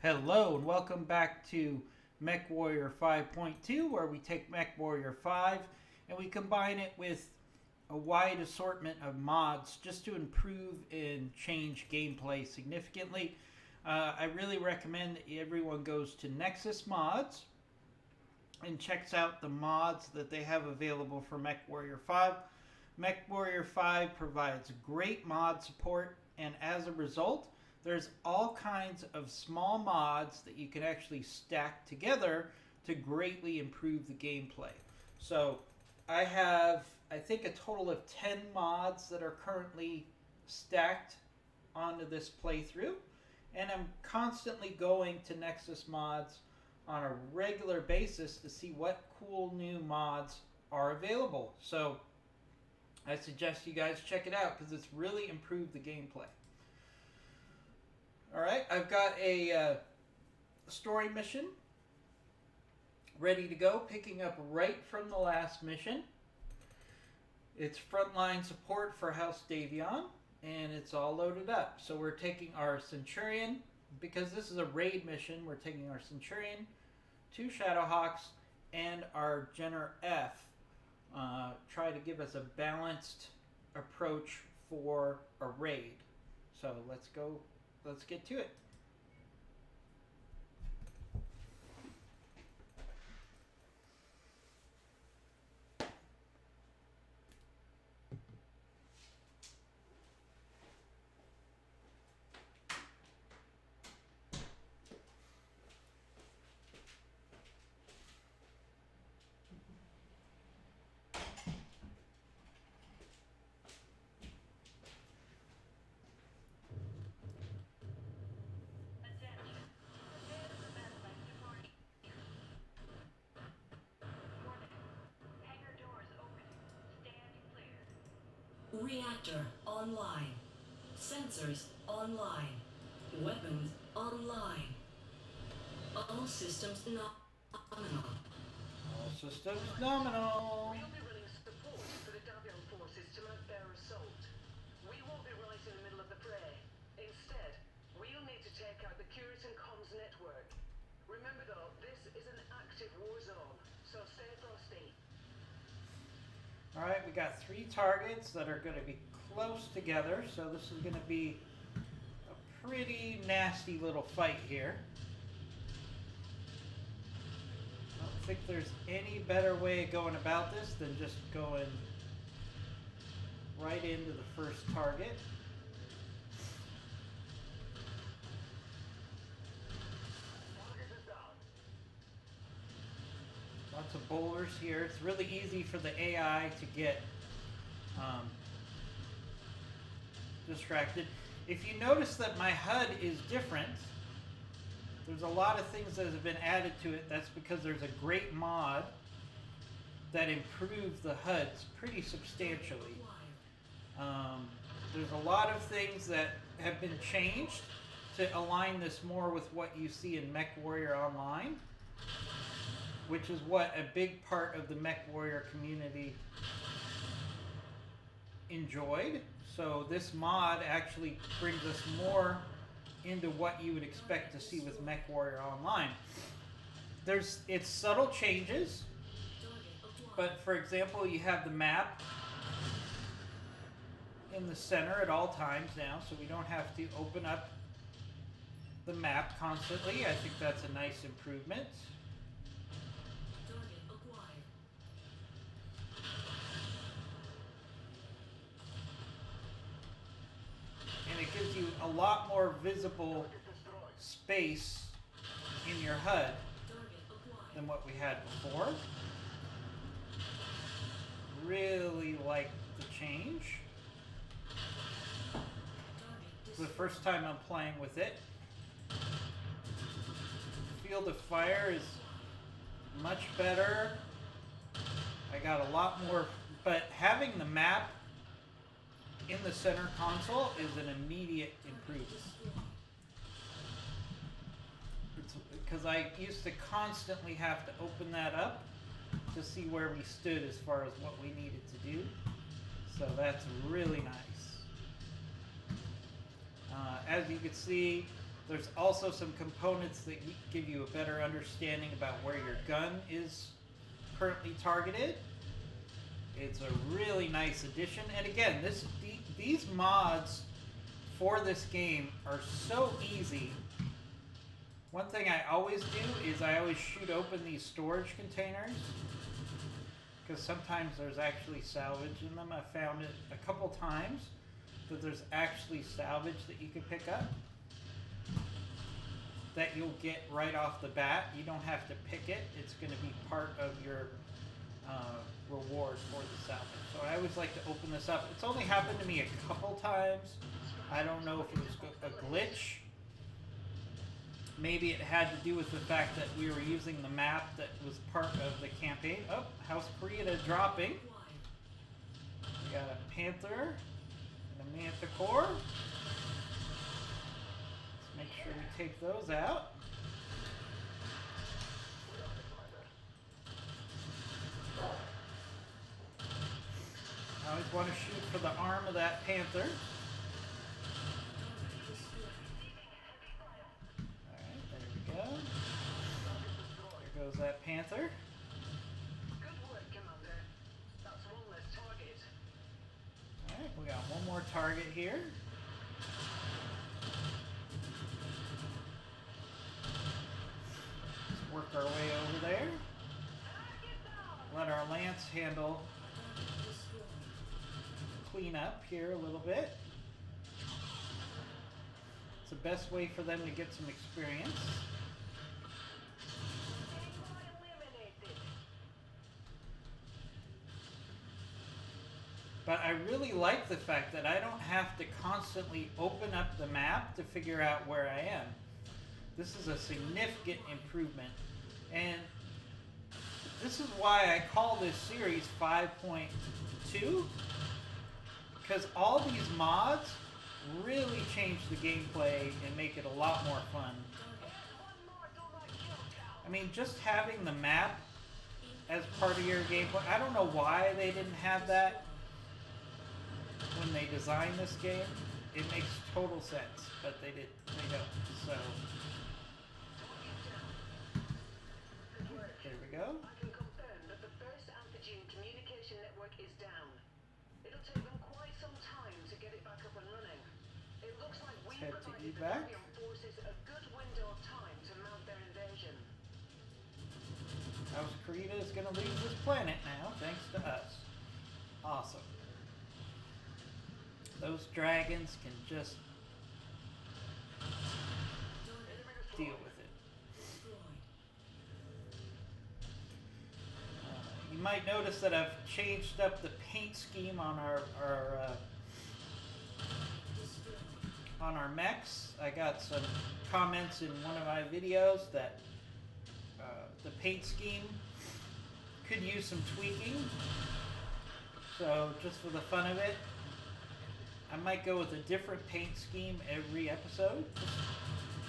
Hello and welcome back to Mech Warrior 5.2, where we take Mech Warrior 5 and we combine it with a wide assortment of mods just to improve and change gameplay significantly. I really recommend that everyone goes to Nexus Mods and checks out the mods that they have available for Mech Warrior 5. Mech Warrior 5 provides great mod support, and as a result, there's all kinds of small mods that you can actually stack together to greatly improve the gameplay. So I have, I think, a total of 10 mods that are currently stacked onto this playthrough, and I'm constantly going to Nexus Mods on a regular basis to see what cool new mods are available. So I suggest you guys check it out because it's really improved the gameplay. Alright, I've got a story mission ready to go, picking up right from the last mission. It's frontline support for House Davion, and it's all loaded up. So we're taking our Centurion, because this is a raid mission, we're taking our Centurion, 2 Shadowhawks, and our Jenner F. Try to give us a balanced approach for a raid. So let's go. Let's get to it. Reactor online. Sensors online. Weapons online. All systems nominal. All systems nominal. We'll be running support for the Davion forces to mount their assault. We won't be right in the middle of the fray. Instead, we'll need to take out the Curitan comms network. Remember though, this is an active war zone, so stay frosty. Alright, we got 3 targets that are going to be close together, so this is going to be a pretty nasty little fight here. I don't think there's any better way of going about this than just going right into the first target. Lots of bowlers here. It's really easy for the AI to get distracted. If you notice that my HUD is different, there's a lot of things that have been added to it. That's because there's a great mod that improves the HUDs pretty substantially. There's a lot of things that have been changed to align this more with what you see in Mech Warrior Online, which is what a big part of the Mech Warrior community enjoyed. So this mod actually brings us more into what you would expect to see with Mech Warrior Online. It's subtle changes, but for example, you have the map in the center at all times now, so we don't have to open up the map constantly. I think that's a nice improvement. And it gives you a lot more visible space in your HUD than what we had before. Really like the change. It's the first time I'm playing with it. Field of fire is much better. I got a lot more, but having the map in the center console is an immediate improvement. Because I used to constantly have to open that up to see where we stood as far as what we needed to do. So that's really nice. As you can see, There's also some components that give you a better understanding about where your gun is currently targeted. It's a really nice addition. And again, these mods for this game are so easy. One thing I always do is I always shoot open these storage containers, because sometimes there's actually salvage in them. I've found it a couple times that there's actually salvage that you can pick up that you'll get right off the bat. You don't have to pick it. It's going to be part of your reward for the salvage. So I always like to open this up. It's only happened to me a couple times. I don't know if it was a glitch. Maybe it had to do with the fact that we were using the map that was part of the campaign. Oh, House Krita dropping. We got a Panther and a Manticore. Let's make sure we take those out. I always want to shoot for the arm of that Panther. There goes that Panther. Good work, Commander. That's one less target. Alright, we got one more target here. Let's work our way over there. Let our Lance handle clean up here a little bit. It's the best way for them to get some experience. But I really like the fact that I don't have to constantly open up the map to figure out where I am. This is a significant improvement. And this is why I call this series 5.2. Because all these mods really change the gameplay and make it a lot more fun. I mean, just having the map as part of your gameplay, I don't know why they didn't have that when they designed this game. It makes total sense, but they don't. So there we go. I can confirm that the first antigen communication network is down. It'll take them quite some time to get it back up and running. It looks like we Head to provided the evac. Davion forces a good window of time to mount their invasion. House Krita is going to leave this planet now, thanks to us. Awesome. Those dragons can just deal with it. You might notice that I've changed up the paint scheme on our mechs. I got some comments in one of my videos that the paint scheme could use some tweaking. So just for the fun of it, I might go with a different paint scheme every episode.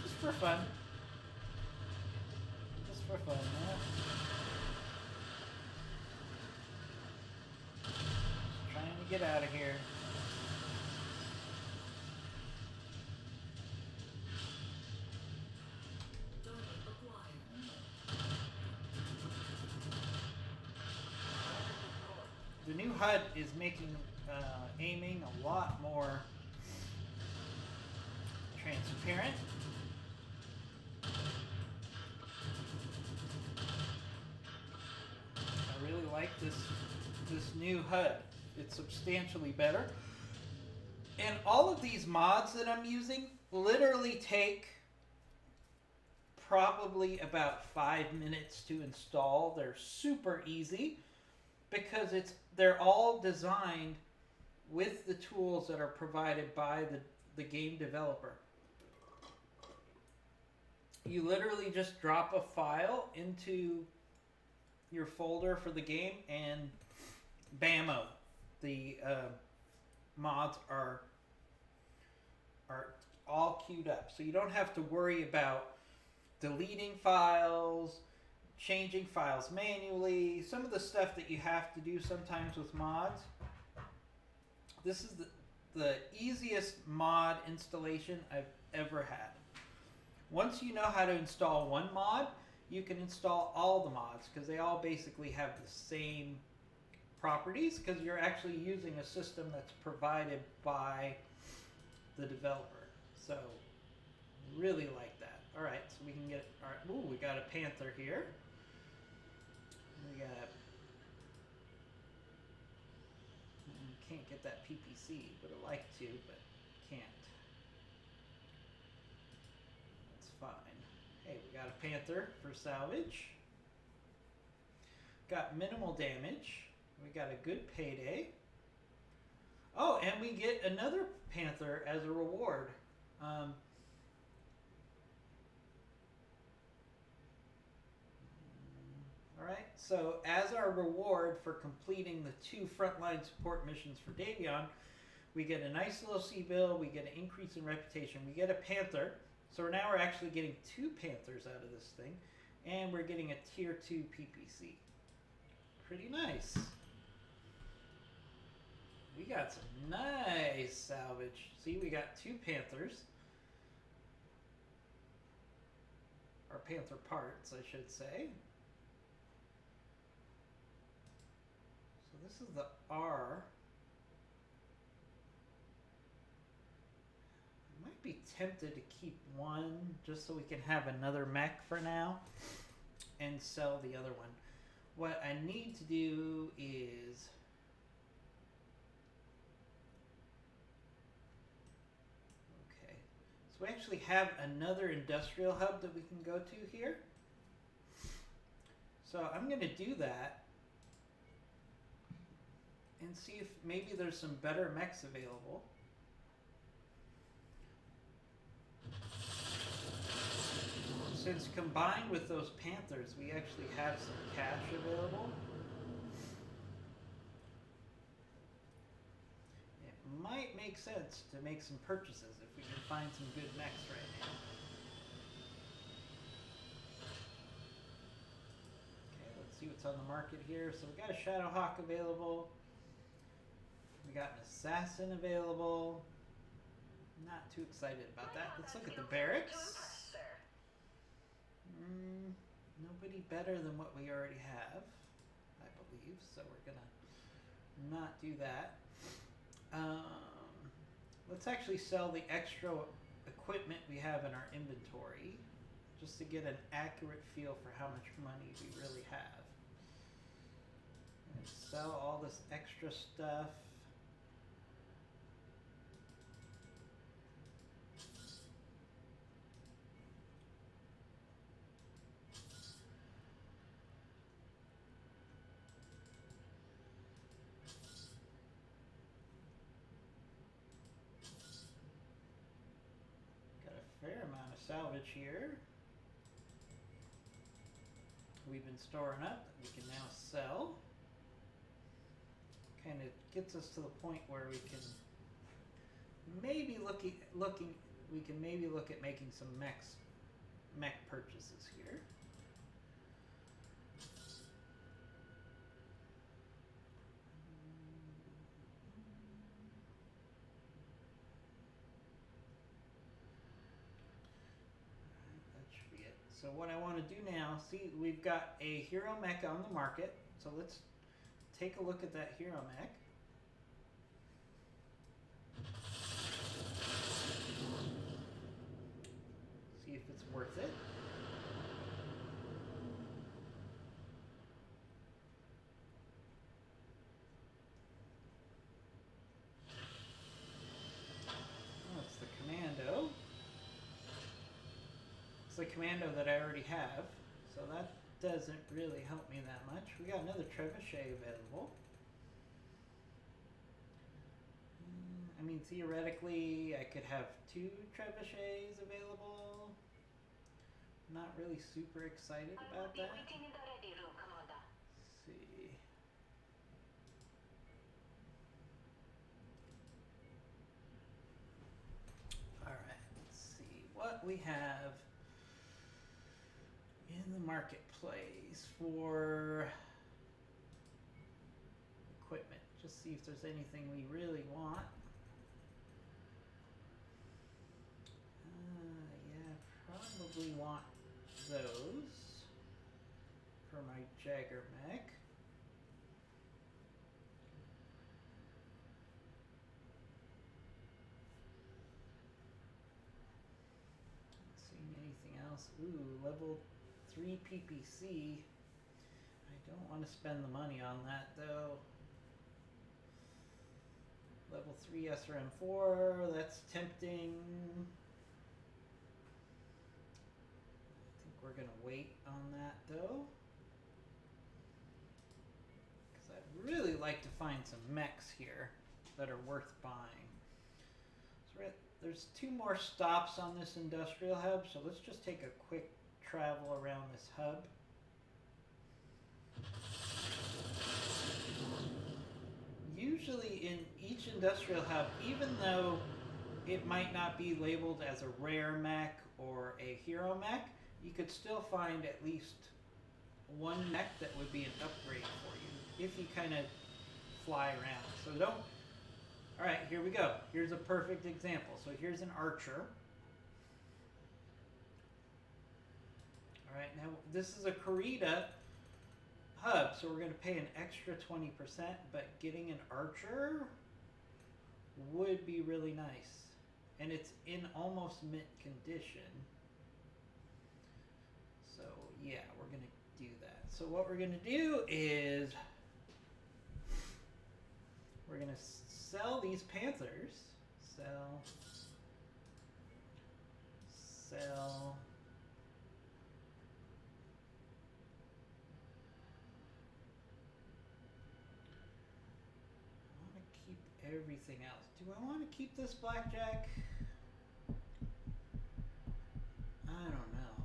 Just for fun. Just for fun, yeah. Just trying to get out of here. The new HUD is making aiming a lot more transparent. I really like this new HUD. It's substantially better. And all of these mods that I'm using literally take probably about 5 minutes to install. They're super easy because they're all designed with the tools that are provided by the game developer. You literally just drop a file into your folder for the game and bammo, the mods are all queued up. So you don't have to worry about deleting files, changing files manually, some of the stuff that you have to do sometimes with mods. This is the easiest mod installation I've ever had. Once you know how to install one mod, you can install all the mods because they all basically have the same properties because you're actually using a system that's provided by the developer. So really like that. All right, so we can get, all right, ooh, we got a Panther here. We got, can't get that PPC, would have liked to, but can't. That's fine. Hey, we got a Panther for salvage. Got minimal damage. We got a good payday. Oh, and we get another Panther as a reward. Alright, so as our reward for completing the 2 frontline support missions for Davion, we get a nice little C-bill, we get an increase in reputation, we get a Panther. So now we're actually getting 2 Panthers out of this thing, and we're getting a tier 2 PPC. Pretty nice. We got some nice salvage. See, we got 2 Panthers. Or Panther parts, I should say. So this is the R. I might be tempted to keep one just so we can have another mech for now and sell the other one. What I need to do is so we actually have another industrial hub that we can go to here. So I'm going to do that and see if maybe there's some better mechs available. Since combined with those Panthers, we actually have some cash available. It might make sense to make some purchases if we can find some good mechs right now. Okay, let's see what's on the market here. So we got a Shadowhawk available. We got an Assassin available. Not too excited about that. Let's look at the barracks. Nobody better than what we already have, I believe. So we're gonna not do that. Let's actually sell the extra equipment we have in our inventory just to get an accurate feel for how much money we really have. And sell all this extra stuff. Fair amount of salvage here. We've been storing up that we can now sell. Kind of gets us to the point where we can maybe look at making some mech purchases here. So what I want to do now, see, we've got a hero mech on the market. So let's take a look at that hero mech. See if it's worth it. Oh, it's the commando. The commando that I already have, so that doesn't really help me that much. We got another trebuchet available. I mean, theoretically, I could have 2 trebuchets available. Not really super excited about that. Let's see. Alright, let's see what we have in the marketplace for equipment. Just see if there's anything we really want. Yeah, probably want those for my Jagger mech. Not seeing anything else. Ooh, level 3 PPC. I don't want to spend the money on that though. Level 3 SRM4, that's tempting. I think we're going to wait on that though. Because I'd really like to find some mechs here that are worth buying. So there's 2 more stops on this industrial hub, so let's just take a quick travel around this hub. Usually in each industrial hub, even though it might not be labeled as a rare mech or a hero mech, you could still find at least one mech that would be an upgrade for you if you kind of fly around. So don't... Alright, here we go. Here's a perfect example. So here's an archer. Alright, now this is a Kurita hub, so we're going to pay an extra 20%, but getting an archer would be really nice. And it's in almost mint condition. So yeah, we're going to do that. So what we're going to do is we're going to sell these Panthers. Sell. Everything else. Do I want to keep this blackjack? I don't know.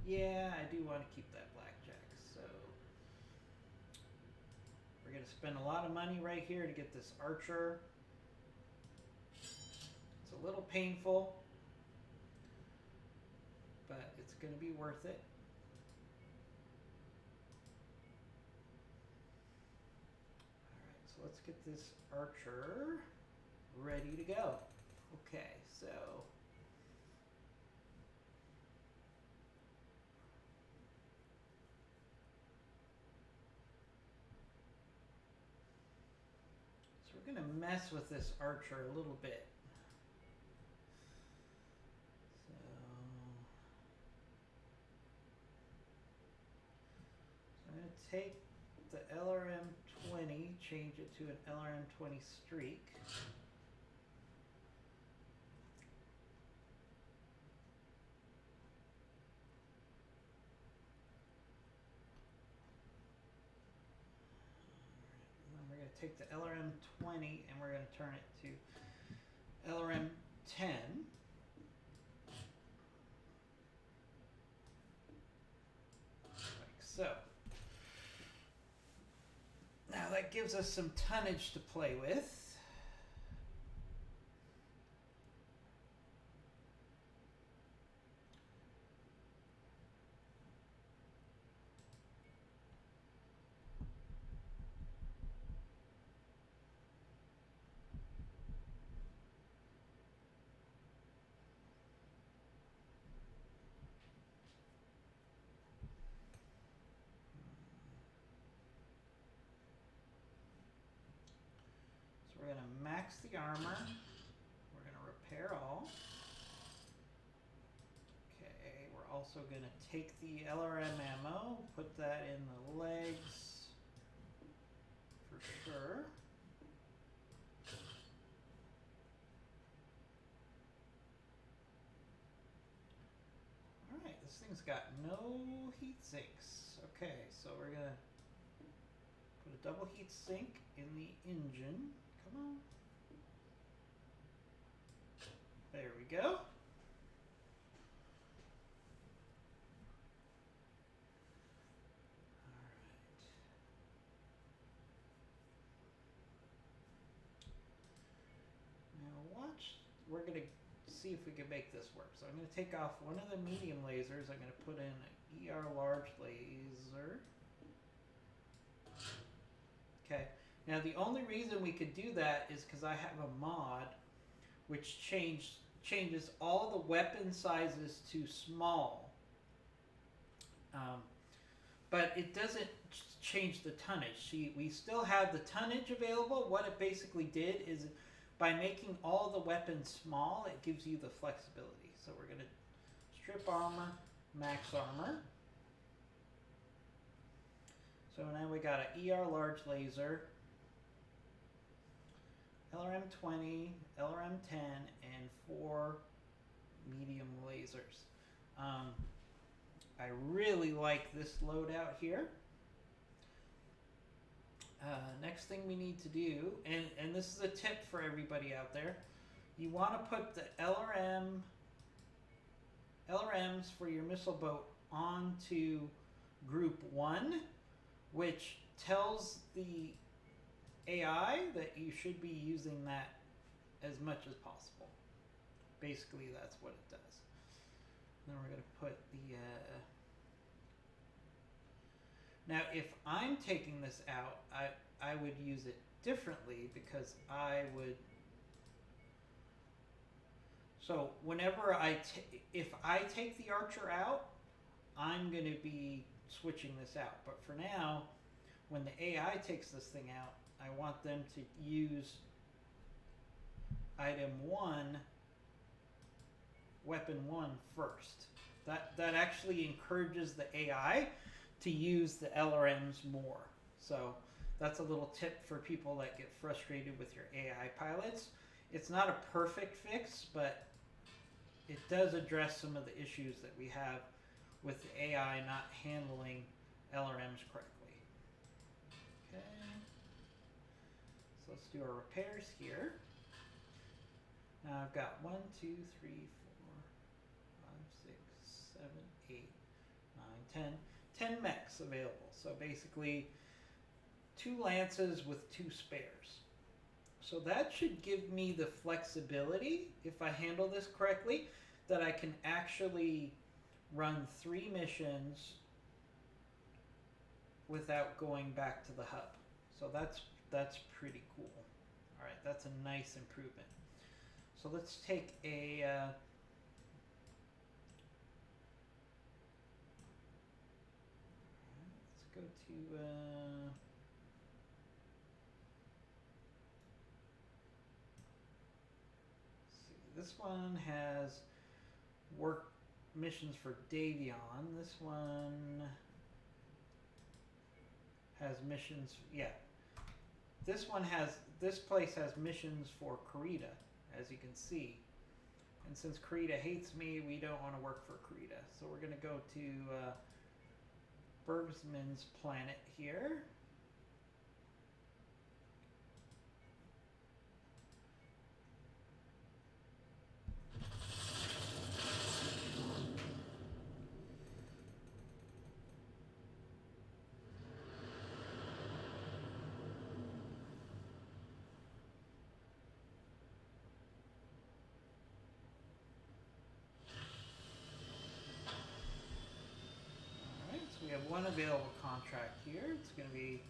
Yeah, I do want to keep that blackjack. So we're going to spend a lot of money right here to get this archer. It's a little painful, but it's going to be worth it. Let's get this archer ready to go. Okay, so we're going to mess with this archer a little bit. So I'm going to take the LRM-20, change it to an LRM-20 Streak. And then we're going to take the LRM-20 and we're going to turn it to LRM-10. Like so. Now that gives us some tonnage to play with. We're going to max the armor. We're going to repair all. Okay, we're also going to take the LRM ammo, put that in the legs for sure. Alright, this thing's got no heat sinks. Okay, so we're going to put a double heat sink in the engine. Come on. There we go. Alright. Now watch, we're going to see if we can make this work. So I'm going to take off one of the medium lasers. I'm going to put in an ER large laser. Okay. Now the only reason we could do that is because I have a mod which changes all the weapon sizes to small. But it doesn't change the tonnage. We still have the tonnage available. What it basically did is by making all the weapons small, it gives you the flexibility. So we're going to strip armor, max armor. So now we got an ER large laser, LRM 20, LRM 10, and 4 medium lasers. I really like this loadout here. Next thing we need to do, and this is a tip for everybody out there, you want to put the LRMs for your missile boat onto group 1, which tells the AI that you should be using that as much as possible. Basically, that's what it does. Then we're going to put the... Now, if I'm taking this out, I would use it differently because I would... So whenever if I take the archer out, I'm going to be switching this out. But for now, when the AI takes this thing out, I want them to use item 1, weapon 1 first. That actually encourages the AI to use the LRMs more. So that's a little tip for people that get frustrated with your AI pilots. It's not a perfect fix, but it does address some of the issues that we have with the AI not handling LRMs correctly. Okay. So let's do our repairs here. Now I've got 1, 2, 3, 4, 5, 6, 7, 8, 9, 10 mechs available. So basically 2 lances with 2 spares. So that should give me the flexibility, if I handle this correctly, that I can actually run 3 missions without going back to the hub. So that's pretty cool. All right, that's a nice improvement. So let's take a let's go to this one has work missions for Davion. This one has missions, yeah. This place has missions for Karita, as you can see. And since Karita hates me, we don't want to work for Karita. So we're going to go to Bergsman's planet here. We have one available contract here. It's going to be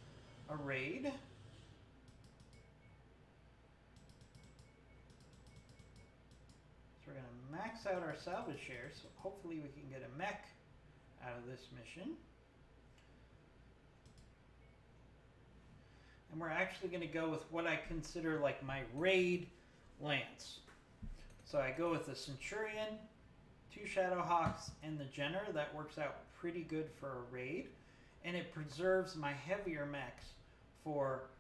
a raid. So we're going to max out our salvage shares. So hopefully we can get a mech out of this mission. And we're actually going to go with what I consider like my raid lance. So I go with the Centurion, 2 Shadowhawks, and the Jenner. That works out pretty good for a raid, and it preserves my heavier mechs for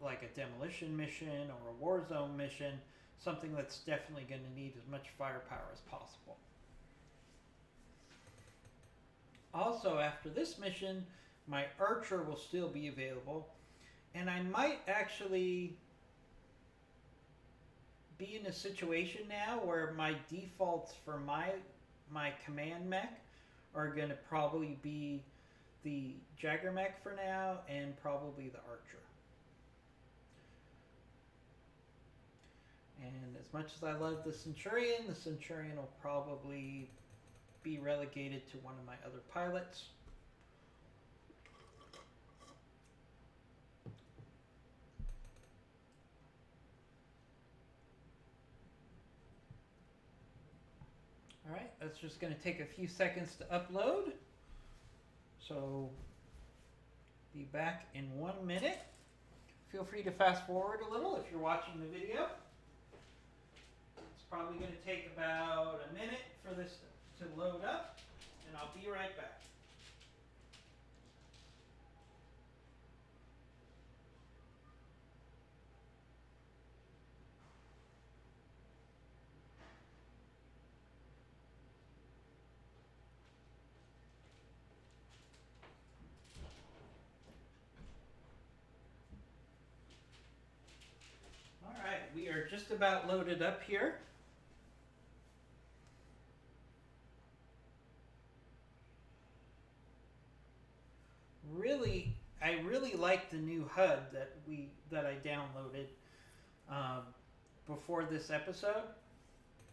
like a demolition mission or a war zone mission, something that's definitely going to need as much firepower as possible. Also, after this mission, my archer will still be available, and I might actually be in a situation now where my defaults for my command mech are going to probably be the Jagger mech for now and probably the archer. And as much as I love the Centurion will probably be relegated to one of my other pilots. Alright, that's just going to take a few seconds to upload. So, be back in 1 minute. Feel free to fast forward a little if you're watching the video. It's probably going to take about a minute for this to load up, and I'll be right back. Alright, we are just about loaded up here. I really like the new HUD that I downloaded before this episode.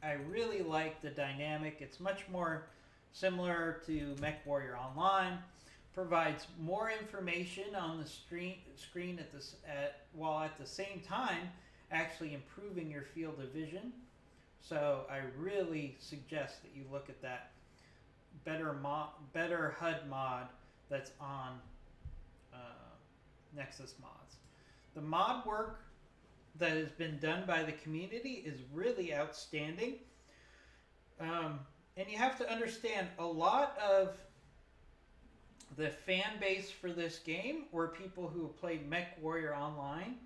I really like the dynamic. It's much more similar to Mech Warrior Online. Provides more information on the screen while at the same time actually improving your field of vision. So I really suggest that you look at that better HUD mod that's on Nexus Mods. The mod work that has been done by the community is really outstanding. And you have to understand, a lot of the fan base for this game were people who have played Mech Warrior Online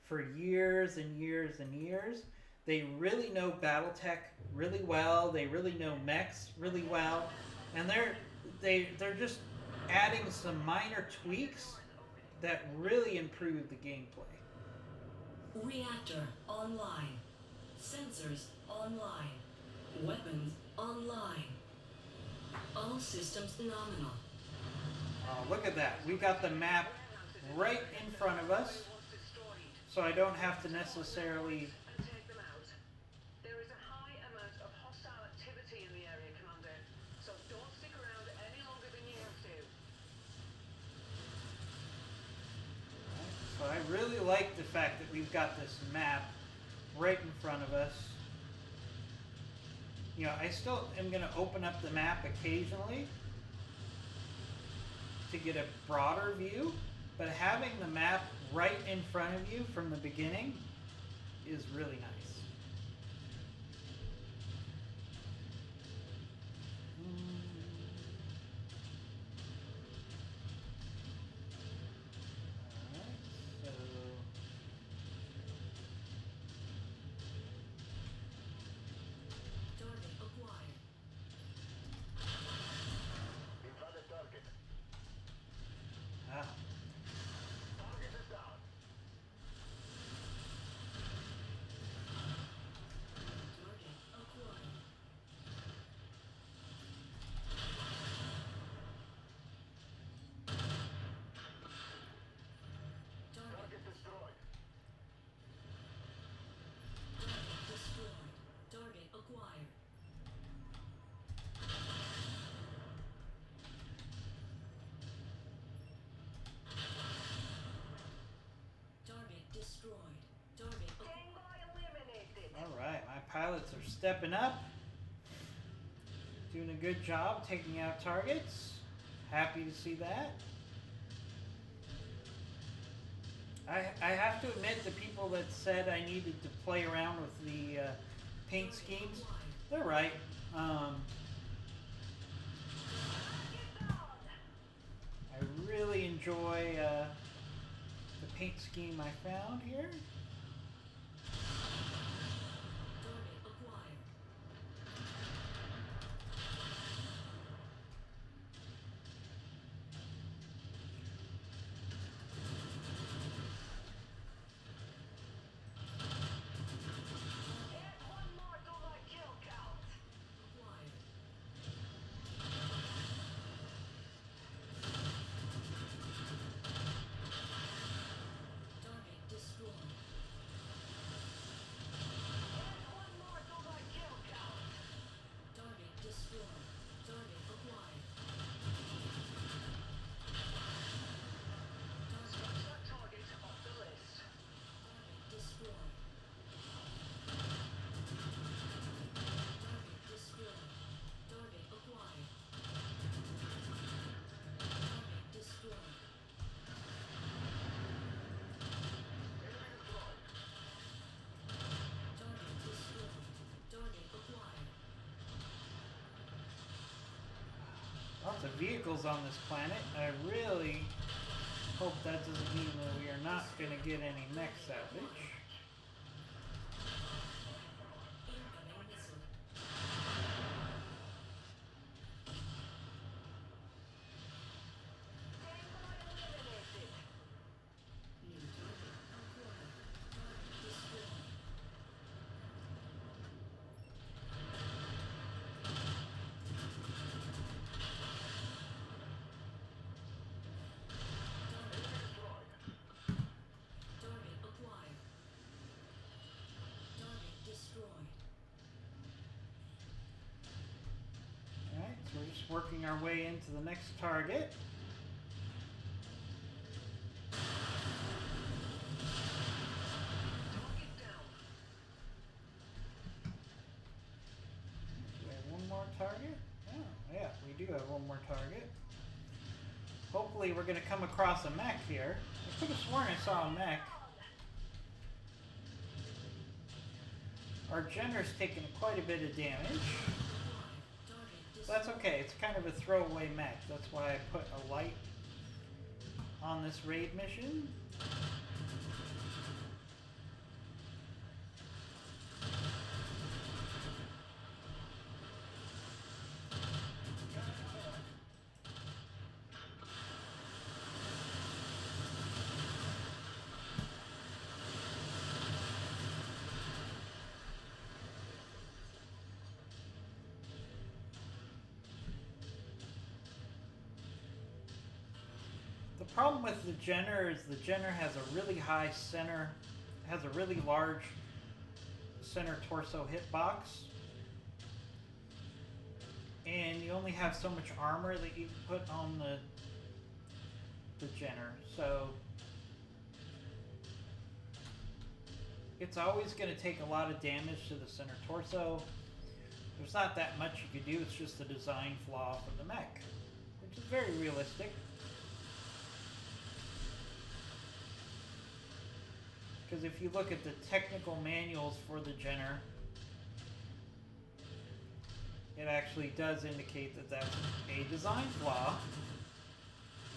for years and years and years. They really know BattleTech really well. They really know mechs really well, and they're just adding some minor tweaks that really improve the gameplay. Reactor online. Sensors online. Weapons online. All systems nominal. Oh, look at that. We got the map right in front of us, so I don't have to necessarily... And take them out. There is a high amount of hostile activity in the area, Commander, so don't stick around any longer than you have to. So I really like the fact that we've got this map right in front of us. You know, I still am going to open up the map occasionally to get a broader view, but having the map right in front of you from the beginning is really nice. Target acquired. Infrared target. Ah, Target is down. Target acquired. Target Target destroyed. destroyed. Target acquired. Target destroyed. Target acquired. Tango eliminated. alright, my pilots are stepping up. Doing a good job taking out targets. Happy to see that. I have to admit, the people that said I needed to play around with the paint schemes, they're right. I really enjoy the paint scheme I found here. Target acquired. Add one more to my kill count. Acquired. Target destroyed. vehicles on this planet. I really hope that doesn't mean that we are not going to get any mech salvage. Incoming missile. New target acquired. Target destroyed. Target acquired. Target destroyed. Alright, so we're just working our way into the next target. Target down. Do we have one more target? Oh, yeah, we do have one more target. Hopefully we're going to come across a mech here. I could have sworn I saw a mech. Our Jenner's taken quite a bit of damage. Target But that's okay, it's kind of a throwaway mech. That's why I put a light on this raid mission. The problem with the Jenner is the Jenner has a really high center, has a really large center torso hitbox. And you only have so much armor that you can put on the Jenner. So it's always going to take a lot of damage to the center torso. There's not that much you can do, it's just a design flaw for the mech, which is very realistic. Because if you look at the technical manuals for the Jenner, it actually does indicate that that's a design flaw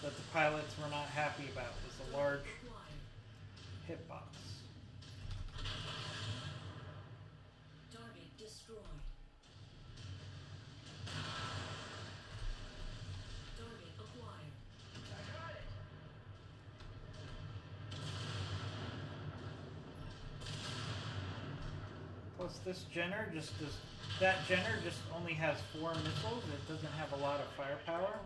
that the pilots were not happy about, was a large acquired. hitbox. Target destroyed. Target acquired. Plus this Jenner that Jenner just only has 4 missiles, it doesn't have a lot of firepower.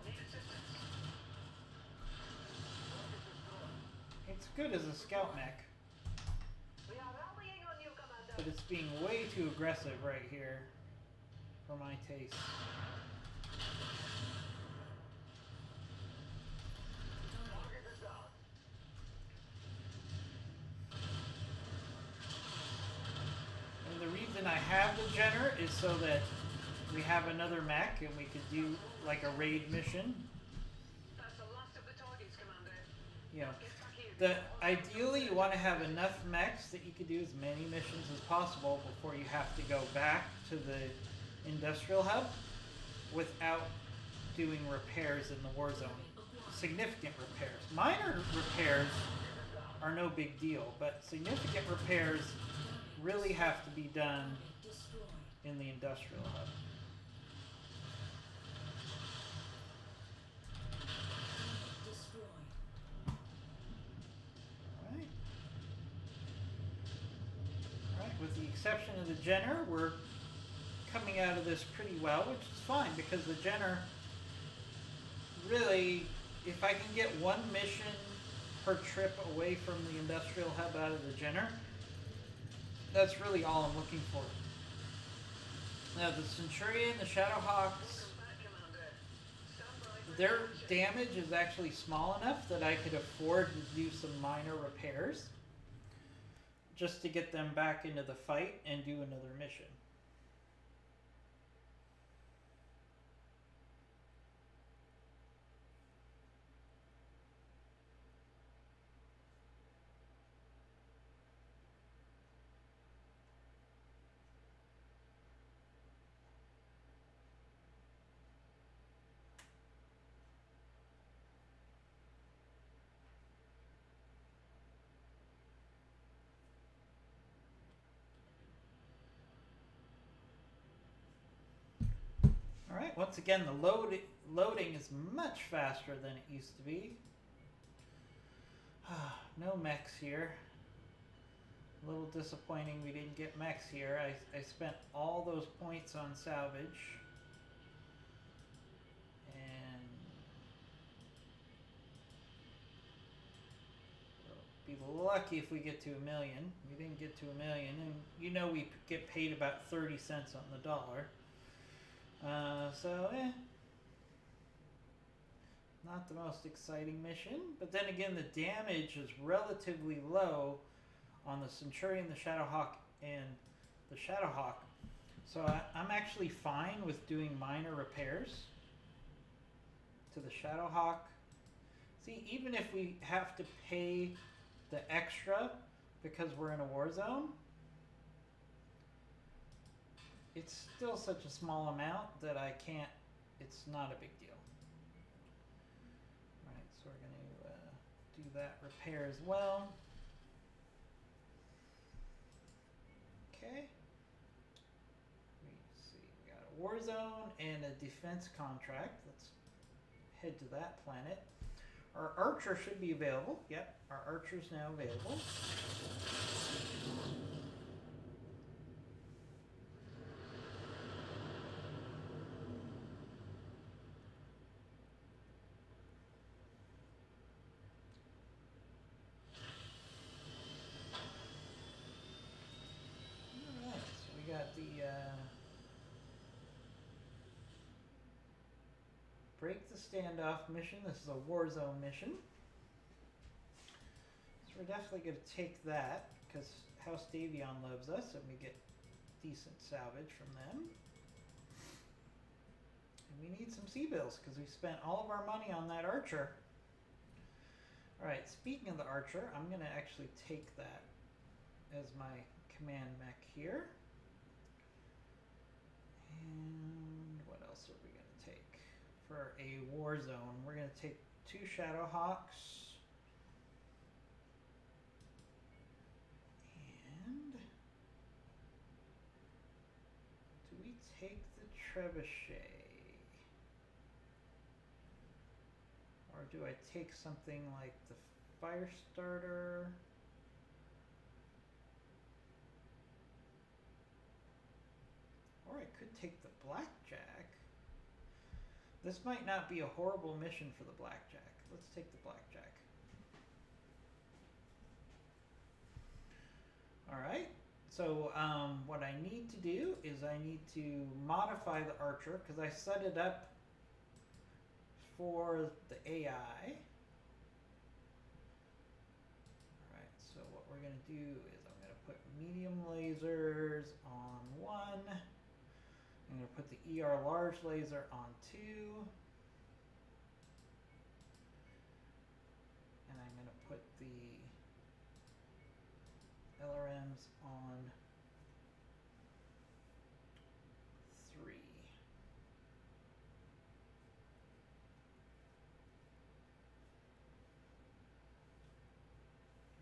It's good as a scout mech, We are rallying on you, Commander. but it's being way too aggressive right here for my taste. Target is down. And the reason I have the Jenner is so that we have another mech and we could do like a raid mission. That's the last of the targets, Commander. You know, Get back here. ideally you want to have enough mechs that you could do as many missions as possible before you have to go back to the industrial hub without doing repairs in the war zone. Significant repairs. Minor repairs are no big deal, but significant repairs really have to be done Target destroyed. in the industrial hub. Target destroyed. Alright. Alright, with the exception of the Jenner, we're coming out of this pretty well, which is fine because the Jenner really, if I can get one mission per trip away from the industrial hub out of the Jenner, that's really all I'm looking for. Now the Centurion, the Shadowhawks, Welcome back, Commander. Stand by for their action. damage is actually small enough that I could afford to do some minor repairs just to get them back into the fight and do another mission. Alright, once again, the loading is much faster than it used to be. No mechs here. A little disappointing we didn't get mechs here. I spent all those points on salvage. And we'll be lucky if we get to 1 million. We didn't get to 1 million, and you know we get paid about 30 cents on the dollar. Not the most exciting mission, but then again the damage is relatively low on the Centurion, the Shadowhawk, and the Shadowhawk. So I'm actually fine with doing minor repairs to the Shadowhawk. See, even if we have to pay the extra because we're in a war zone, it's still such a small amount that I can't, it's not a big deal. Alright, so we're going to do that repair as well. Okay. Let's see, we got a war zone and a defense contract. Let's head to that planet. Our archer should be available. Yep, our archer's now available. Alright, so we got the break the standoff mission. This is a war zone mission. So we're definitely going to take that because House Davion loves us and we get decent salvage from them. And we need some sea bills because we spent all of our money on that archer. Alright, speaking of the archer, I'm going to actually take that as my command mech here. And what else are we going to take? For a war zone, we're going to take 2 Shadowhawks. And do we take the Trebuchet? Or do I take something like the Firestarter? Or I could take the Blackjack. This might not be a horrible mission for the Blackjack. Let's take the Blackjack. Alright, so what I need to do is I need to modify the archer because I set it up for the AI. Alright, so what we're going to do is I'm going to put medium lasers on 1. I'm going to put the ER large laser on 2. And I'm going to put the LRMs on 3.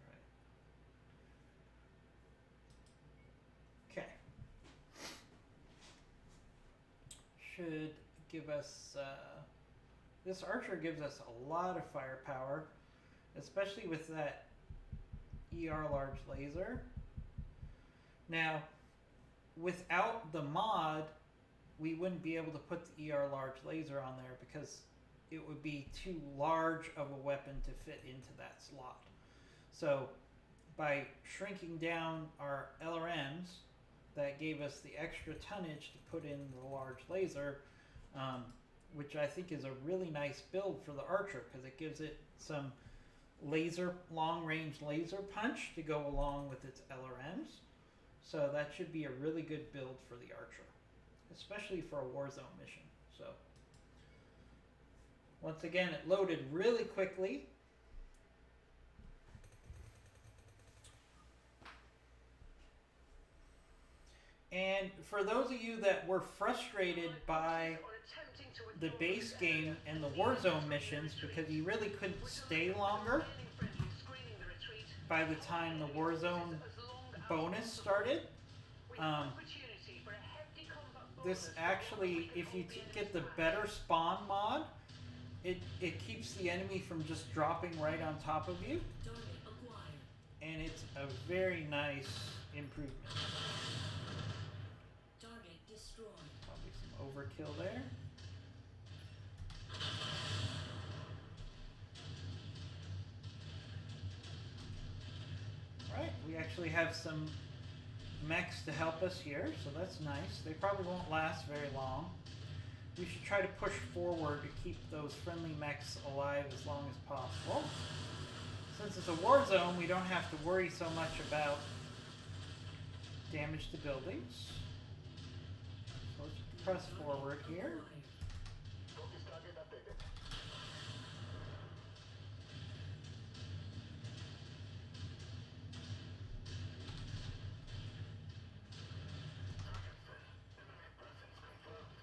Alright. Okay. Should give us, this archer gives us a lot of firepower, especially with that ER large laser. Now, without the mod, we wouldn't be able to put the ER large laser on there because it would be too large of a weapon to fit into that slot. So, by shrinking down our LRMs, that gave us the extra tonnage to put in the large laser, which I think is a really nice build for the archer because it gives it some long-range laser punch to go along with its LRMs. So that should be a really good build for the archer, especially for a war zone mission. So once again, it loaded really quickly. And for those of you that were frustrated by the base game and the Warzone missions because you really couldn't stay longer by the time the Warzone bonus started, this actually, if you get the better spawn mod, it keeps the enemy from just dropping right on top of you, Target acquired. and it's a very nice improvement. Target destroyed. Probably some overkill there. Right, we actually have some mechs to help us here, so that's nice. They probably won't last very long. We should try to push forward to keep those friendly mechs alive as long as possible. Since it's a war zone, we don't have to worry so much about damage to buildings. So let's press forward here. Acquired. Focus target updated. Target set. Enemy presence confirmed.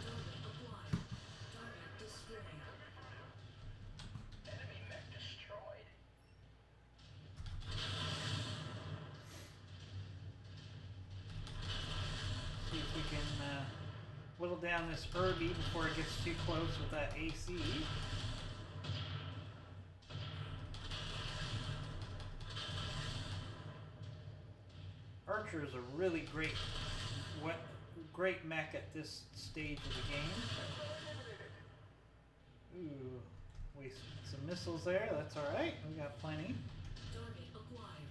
Target acquired. Target destroyed. Enemy mech destroyed. See if we can whittle down this Herbie before it gets too close with that AC. Archer is a really great mech at this stage of the game. Ooh, wasted some missiles there. That's all right. We got plenty. Target acquired.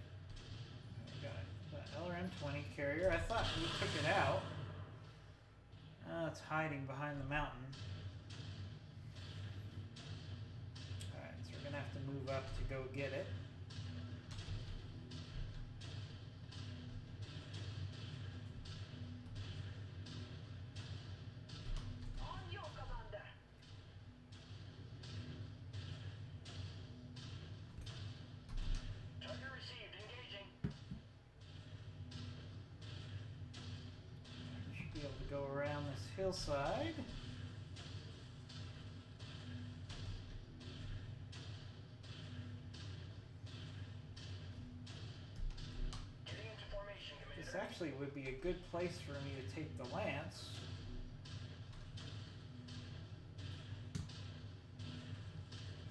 We got the LRM-20 carrier. I thought we took it out. It's hiding behind the mountain. All right, so we're gonna have to move up to go get it. On you, Commander. Target received. Engaging. Should be able to go around this hillside. Getting into formation, This Commander. actually would be a good place for me to take the lance.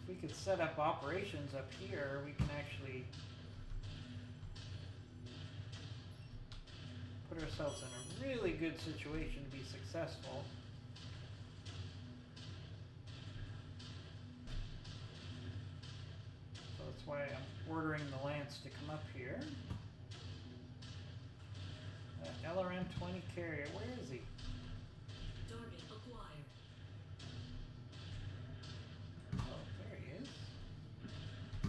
If we could set up operations up here, we can actually put ourselves in a really good situation to be successful. So that's why I'm ordering the lance to come up here. LRM-20 carrier, where is he? Target acquired. Oh, there he is. I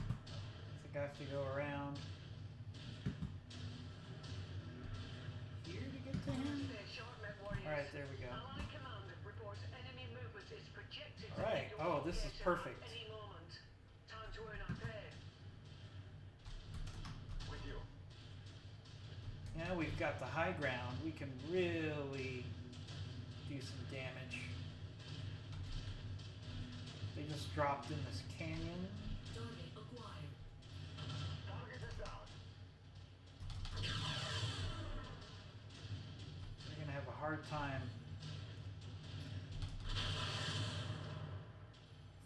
think I have to go around here to get to him. Stay sharp, Mech Warriors. Alright, there we go. Ally Command reports enemy movement is projected to Alright, hit your oh, this is location perfect. at any moment. Time to earn our pay. With you. Now we've got the high ground. We can really do some damage. They just dropped in this canyon. Target acquired. Target is down. They're gonna have a hard time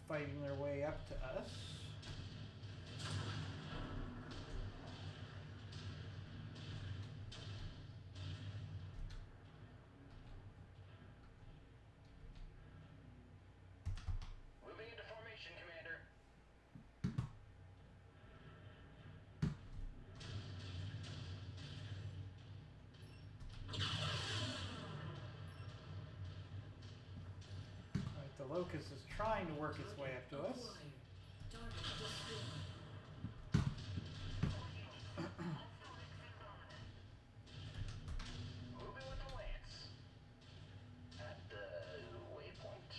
fighting their way up to us. Moving into formation, Commander. Alright, the Locust is trying to work its way up to us. Acquired. Target destroyed. Moving with the lance. At the waypoint.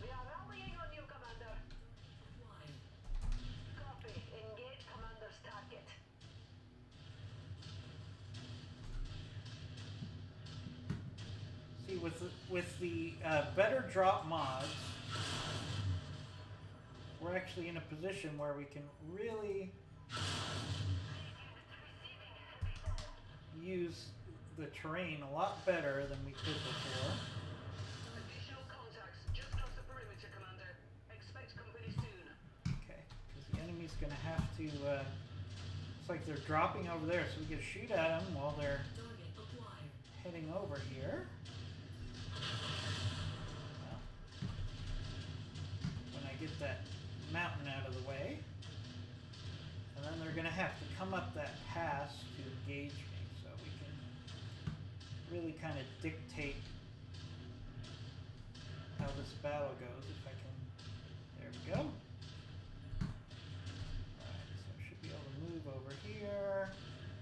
We are rallying on you, Commander. Acquired. Copy. Engage Commander's target. See, with the better drop mods, we're actually in a position where we can really use the terrain a lot better than we could before. Additional contacts just cross the perimeter, Commander. Expect company soon. Okay, because the enemy's gonna have to, looks like they're dropping over there, so we can shoot at them while they're Target acquired. heading over here. Well, when I get that mountain out of the way. And then they're gonna have to come up that pass to engage me, so we can really kind of dictate how this battle goes if I can. There we go. Alright, so I should be able to move over here.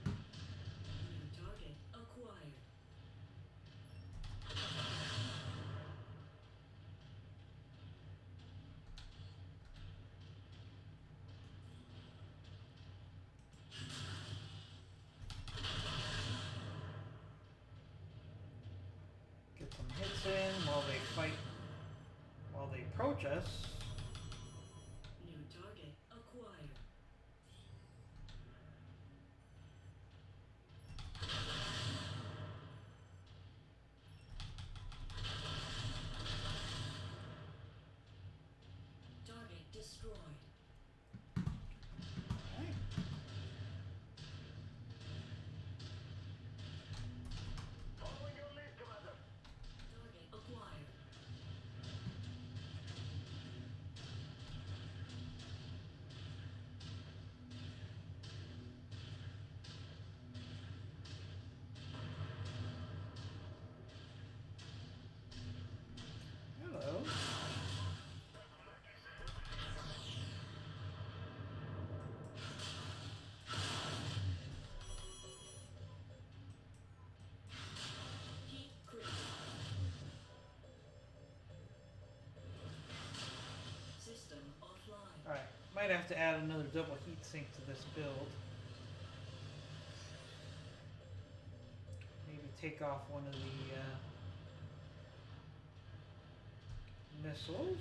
New target acquired. Get some hits in while they fight, while they approach us. New target acquired. Target destroyed. Alright. Following your lead, Commander. Target acquired. Hello. Heat critical. System offline. Alright, might have to add another double heat sink to this build. Maybe take off one of the missiles,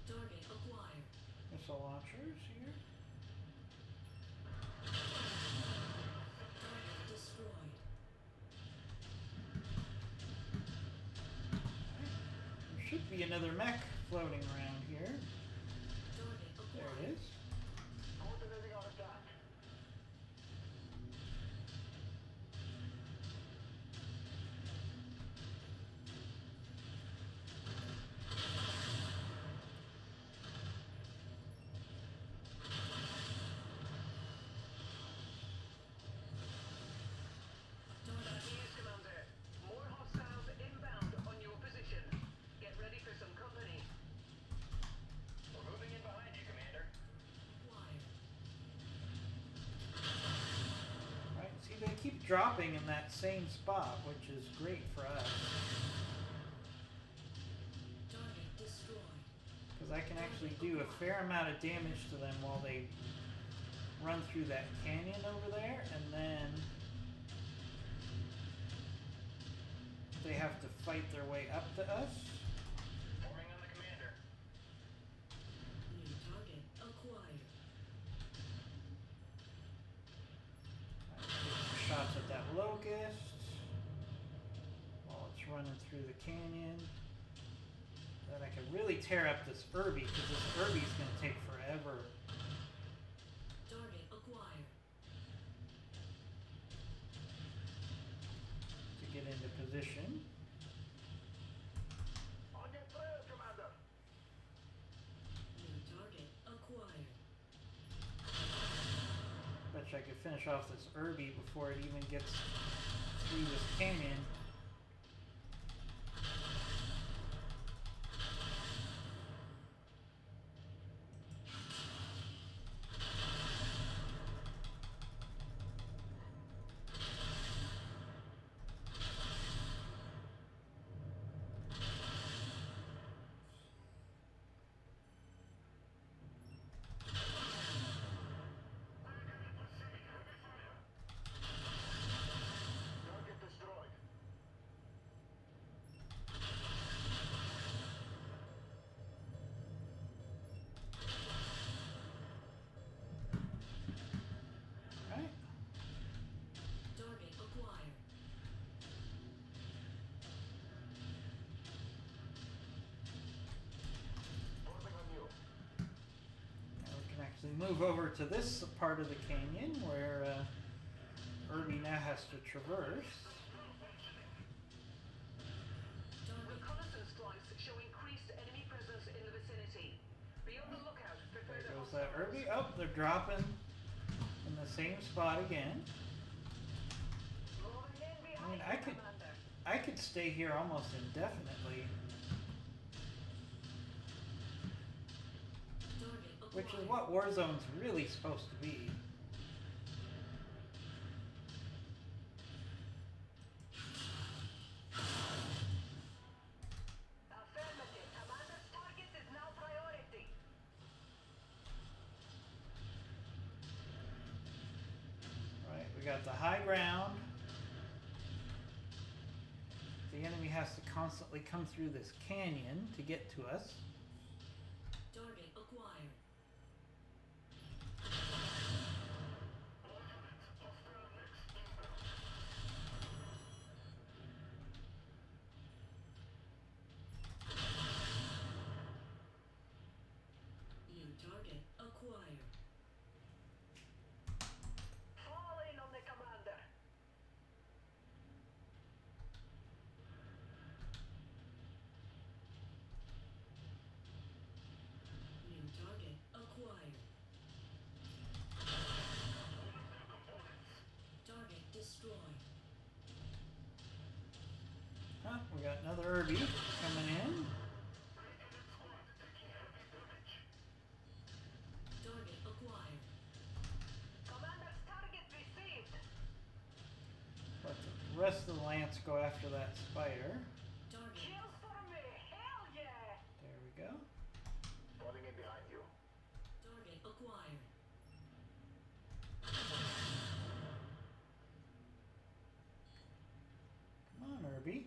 Target acquired. missile launchers here. Target destroyed. There should be another mech floating around here. Target There acquired. it is. Coordinating our attack. Target News, Commander. More hostiles inbound on your position. Get ready for some company. We're moving in behind you, Commander. acquired. Right, see they keep dropping in that same spot, which is great for us. Target destroyed. Because I can actually do a fair amount of damage to them while they run through that canyon over there, and then they have to fight their way up to us. Forming on the Commander. New target acquired. Take some shots at that locust while it's running through the canyon. Then I can really tear up this Irby, because this Irby's going to take forever. Target acquired. To get into position. On your trail, Commander. New target acquired. Bet you I could finish off this Irby before it even gets through this canyon. Target destroyed. we move over to this part of the canyon where Irby now has to traverse. Target. Reconnaissance flights show increased enemy presence in the vicinity. Be on the lookout for There further goes that hostiles. Irby. Oh, they're dropping in the same spot again. Moving in behind I mean, you, Commander. I could stay here almost indefinitely, Target acquired. which is what Warzone's really supposed to be. Affirmative. Commander's target is now priority. Right, we got the high ground. The enemy has to constantly come through this canyon to get to us. Target acquired. New target acquired. Fall in on the commander. New target acquired. Target destroyed. Huh, we got another Irby coming in. Target acquired. Commander's target received. Let the rest of the Lance go after that spider. Target. Kills for me. Hell yeah. There we go. Falling in behind you. Target acquired. Come on, Irby.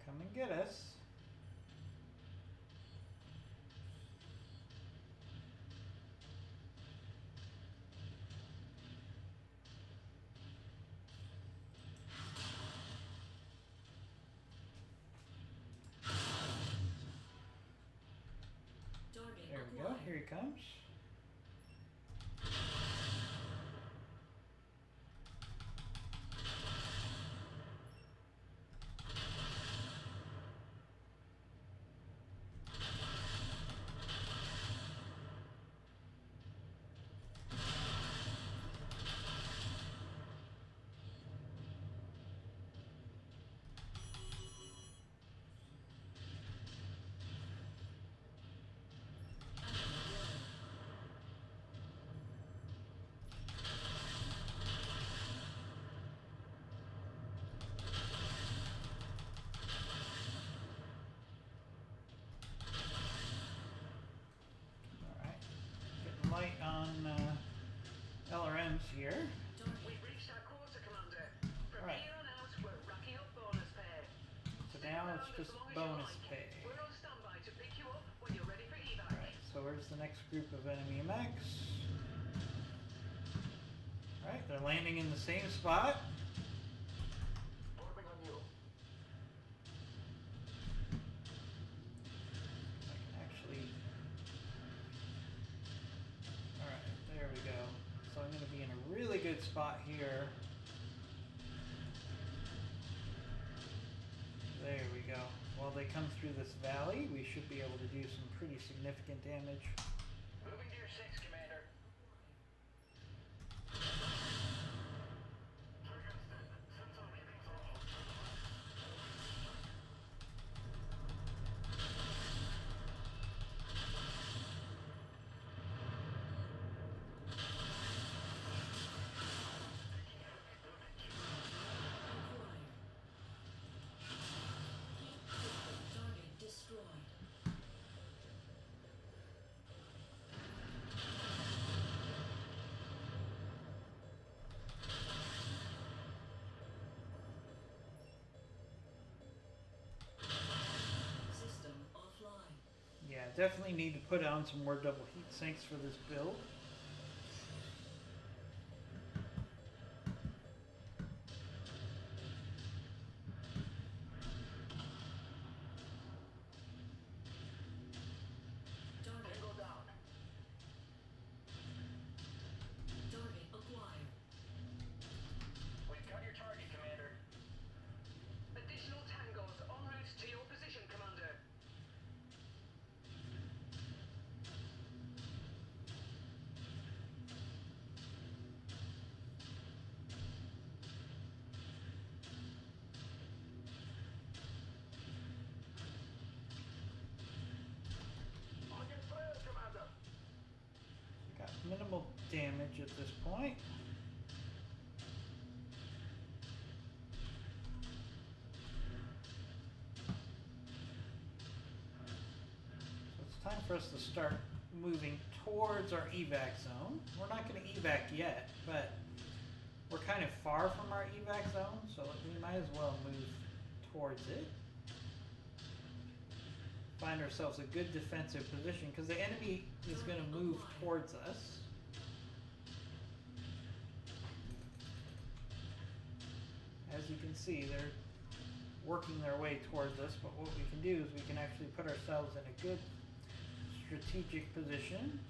Come and get us. Target There we go. acquired. Here he comes. Alright. Getting light on LRMs here. Target. We've reached our quota, Commander. From Right. here on out, we're racking up bonus pay. So Stick now around it's as just long as you bonus like. pay. We're on standby to pick you up when you're ready for evac. Alright, so where's the next group of enemy mechs? Alright, they're landing in the same spot. Forming on you. I can actually. Alright, there we go. So I'm going to be in a really good spot here. There we go. While they come through this valley, we should be able to do some pretty significant damage. Moving to your 6, Commander. Acquired. Target destroyed. System offline. Yeah, definitely need to put on some more double heat sinks for this build. Target. Tango down. minimal damage at this point. So it's time for us to start moving towards our evac zone. We're not going to evac yet, but we're kind of far from our evac zone, so we might as well move towards it. Find ourselves a good defensive position because the enemy is going to move towards us. As you can see, they're working their way towards us, but what we can do is we can actually put ourselves in a good strategic position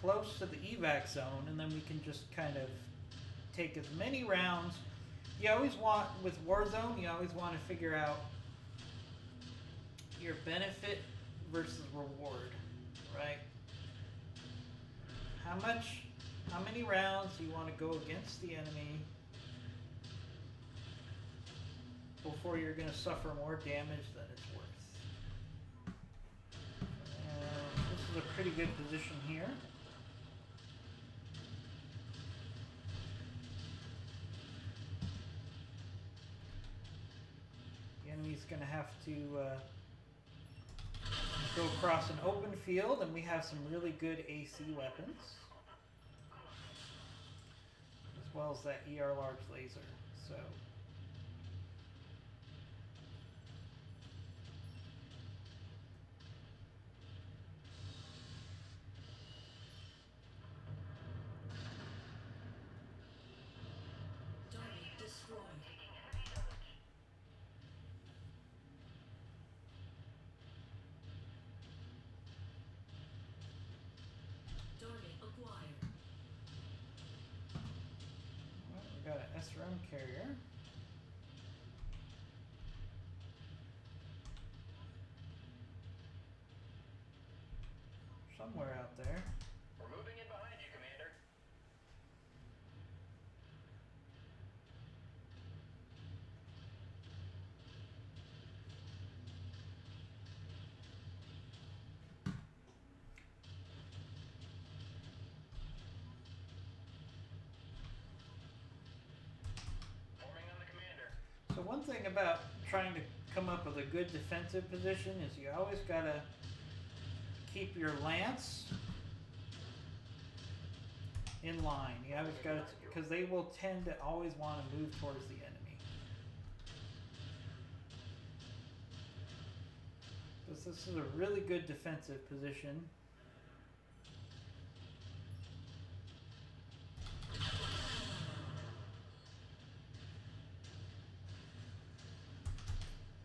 close to the evac zone, and then we can just kind of take as many rounds. You always want, with Warzone, you always want to figure out your benefit versus reward, right? How many rounds you want to go against the enemy before you're going to suffer more damage than it's worth. And this is a pretty good position here. The enemy's going to have to go across an open field, and we have some really good AC weapons, as well as that ER large laser. So Target destroyed. Target acquired. well, we got an SRM carrier. Somewhere out there. We're moving in behind you, Commander. Forming on the Commander. So one thing about trying to come up with a good defensive position is you always gotta keep your lance in line. You always gotta, because they will tend to always want to move towards the enemy. This is a really good defensive position.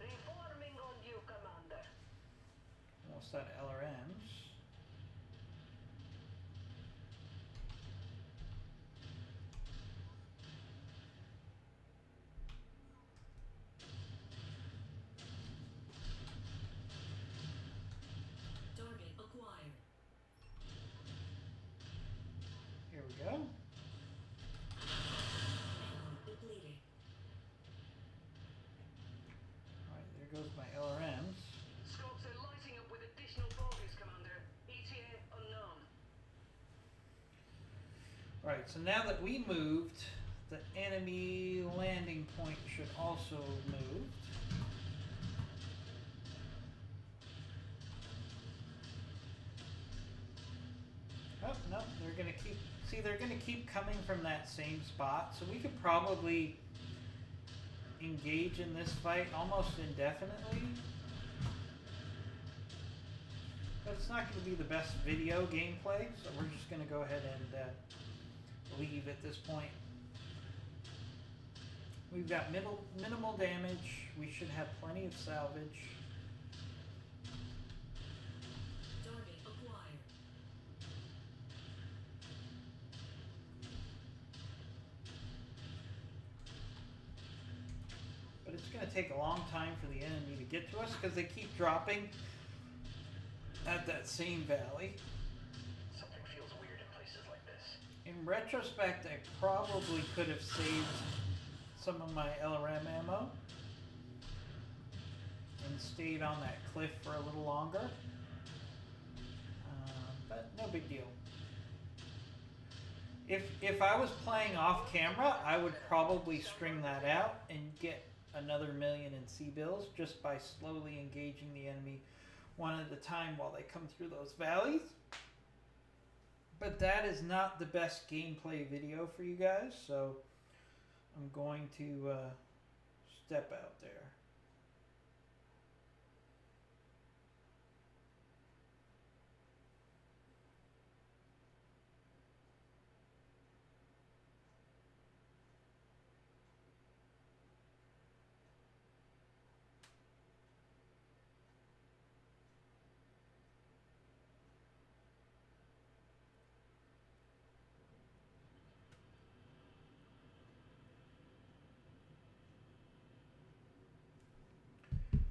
Reforming on you, Commander. Almost out of LRMs. Target acquired. Here we go. Ammo depleted. Alright, there goes my LRMs. Scopes are lighting up with additional bodies, Commander. ETA unknown. Alright, so now that we moved, the enemy landing point should also move. Oh, no, they're gonna keep coming from that same spot, so we could probably engage in this fight almost indefinitely. But it's not gonna be the best video gameplay, so we're just gonna go ahead and leave at this point. We've got minimal damage. We should have plenty of salvage. Target acquired. But it's going to take a long time for the enemy to get to us because they keep dropping at that same valley. Something feels weird in places like this. In retrospect, I probably could have saved some of my LRM ammo and stayed on that cliff for a little longer. but no big deal. If I was playing off camera, I would probably string that out and get another million in C-bills just by slowly engaging the enemy one at a time while they come through those valleys. But that is not the best gameplay video for you guys, so I'm going to step out there.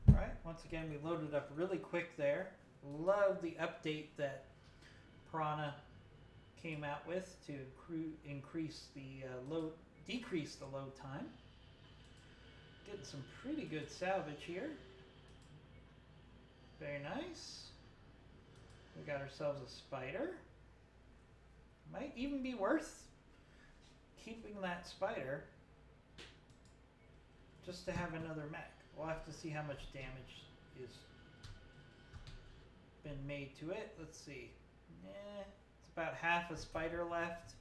Alright, once again we loaded up really quick there. Love the update that Piranha came out with to decrease the load time. Getting some pretty good salvage here. Very nice. We got ourselves a spider. Might even be worth keeping that spider just to have another mech. We'll have to see how much damage is been made to it. Let's see. It's about half a spider left.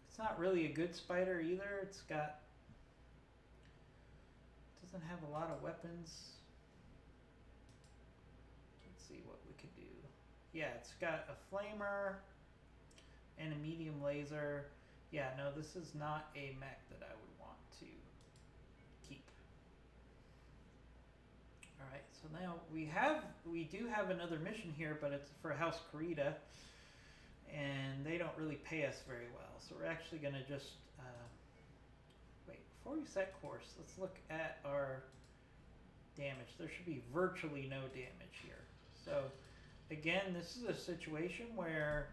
It's not really a good spider either. It's got... doesn't have a lot of weapons. Let's see what we could do. Yeah, it's got a flamer and a medium laser. Yeah, no, this is not a mech that I would want to keep. Alright, so now we do have another mission here, but it's for House Kurita, and they don't really pay us very well. So we're actually going to just, wait, before we set course, let's look at our damage. There should be virtually no damage here. So again, this is a situation where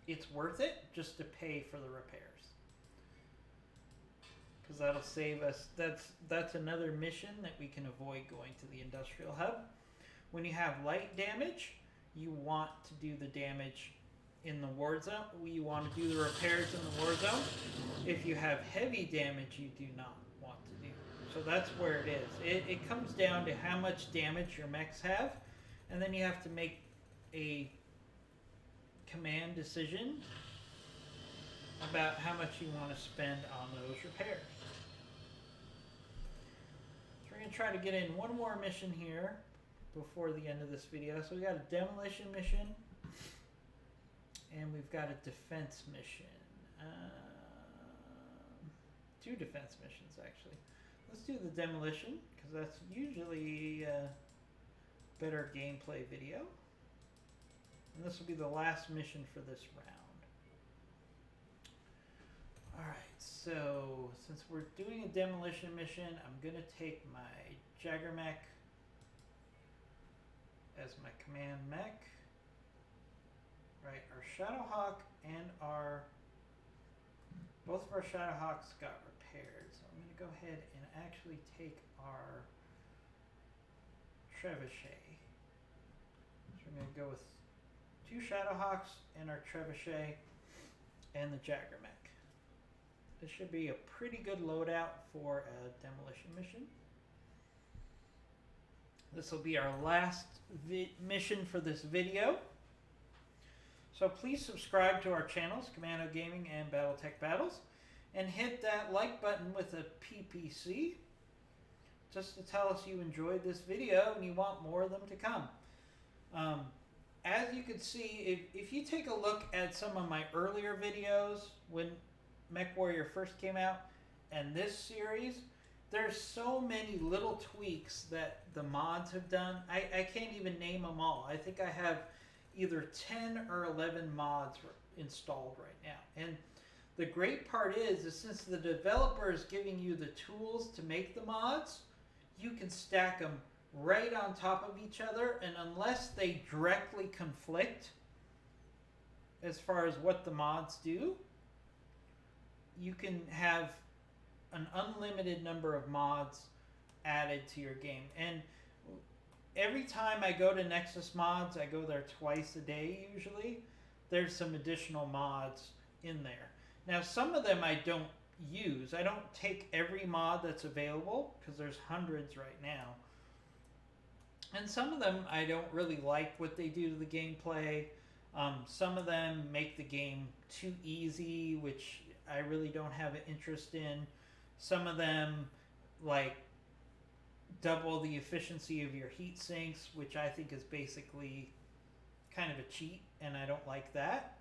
it's worth it just to pay for the repairs, because that'll save us. That's another mission that we can avoid going to the industrial hub. When you have light damage, you want to do the damage in the war zone. You want to do the repairs in the war zone. If you have heavy damage, you do not want to do. So that's where it is. It comes down to how much damage your mechs have, and then you have to make a command decision about how much you want to spend on those repairs. So we're going to try to get in one more mission here before the end of this video. So we got a demolition mission and we've got a defense mission. Two defense missions actually. Let's do the demolition because that's usually a better gameplay video. And this will be the last mission for this round. Alright, so since we're doing a demolition mission, I'm going to take my Jagger mech as my command mech. Right, our Shadowhawk and both of our Shadowhawks got repaired. So I'm going to go ahead and actually take our Trebuchet. So we're going to go with 2 Shadowhawks and our Trebuchet and the Jagger mech. This should be a pretty good loadout for a demolition mission. This will be our last mission for this video. So please subscribe to our channels, Commando Gaming and Battletech Battles, and hit that like button with a PPC just to tell us you enjoyed this video and you want more of them to come. As you can see, if you take a look at some of my earlier videos when Mech Warrior first came out and this series, there's so many little tweaks that the mods have done. I can't even name them all. I think I have either 10 or 11 mods installed right now. And the great part is since the developer is giving you the tools to make the mods, you can stack them right on top of each other, and unless they directly conflict as far as what the mods do, you can have an unlimited number of mods added to your game. And every time I go to Nexus Mods, I go there twice a day usually. There's some additional mods in there. Now, some of them I don't use. I don't take every mod that's available because there's hundreds right now. And some of them I don't really like what they do to the gameplay. Some of them make the game too easy, which I really don't have an interest in. Some of them, like, double the efficiency of your heat sinks, which I think is basically kind of a cheat, and I don't like that.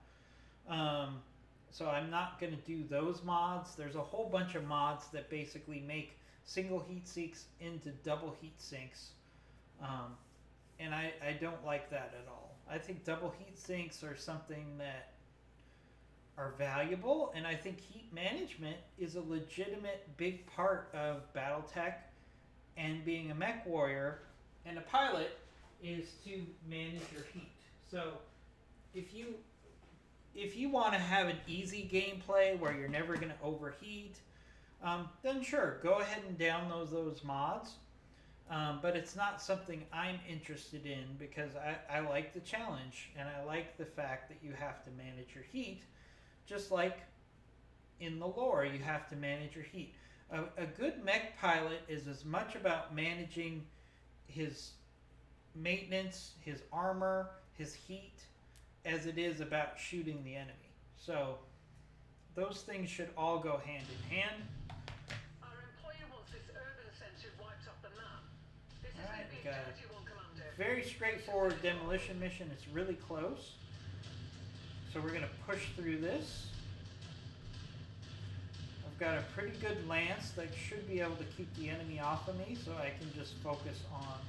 So I'm not going to do those mods. There's a whole bunch of mods that basically make single heat sinks into double heat sinks. And I don't like that at all. I think double heat sinks are something that are valuable, and I think heat management is a legitimate big part of Battletech, and being a mech warrior and a pilot is to manage your heat. So if you want to have an easy gameplay where you're never going to overheat, then sure, go ahead and download those mods. But it's not something I'm interested in because I like the challenge, and I like the fact that you have to manage your heat, just like in the lore you have to manage your heat. A good mech pilot is as much about managing his maintenance, his armor, his heat, as it is about shooting the enemy. So those things should all go hand in hand. Our employer wants this urban centre wiped off the map. This is Alright, going to be we a got charity one, Commander. Very straightforward demolition mission. It's really close. So we're going to push through this. I've got a pretty good lance that should be able to keep the enemy off of me, so I can just focus on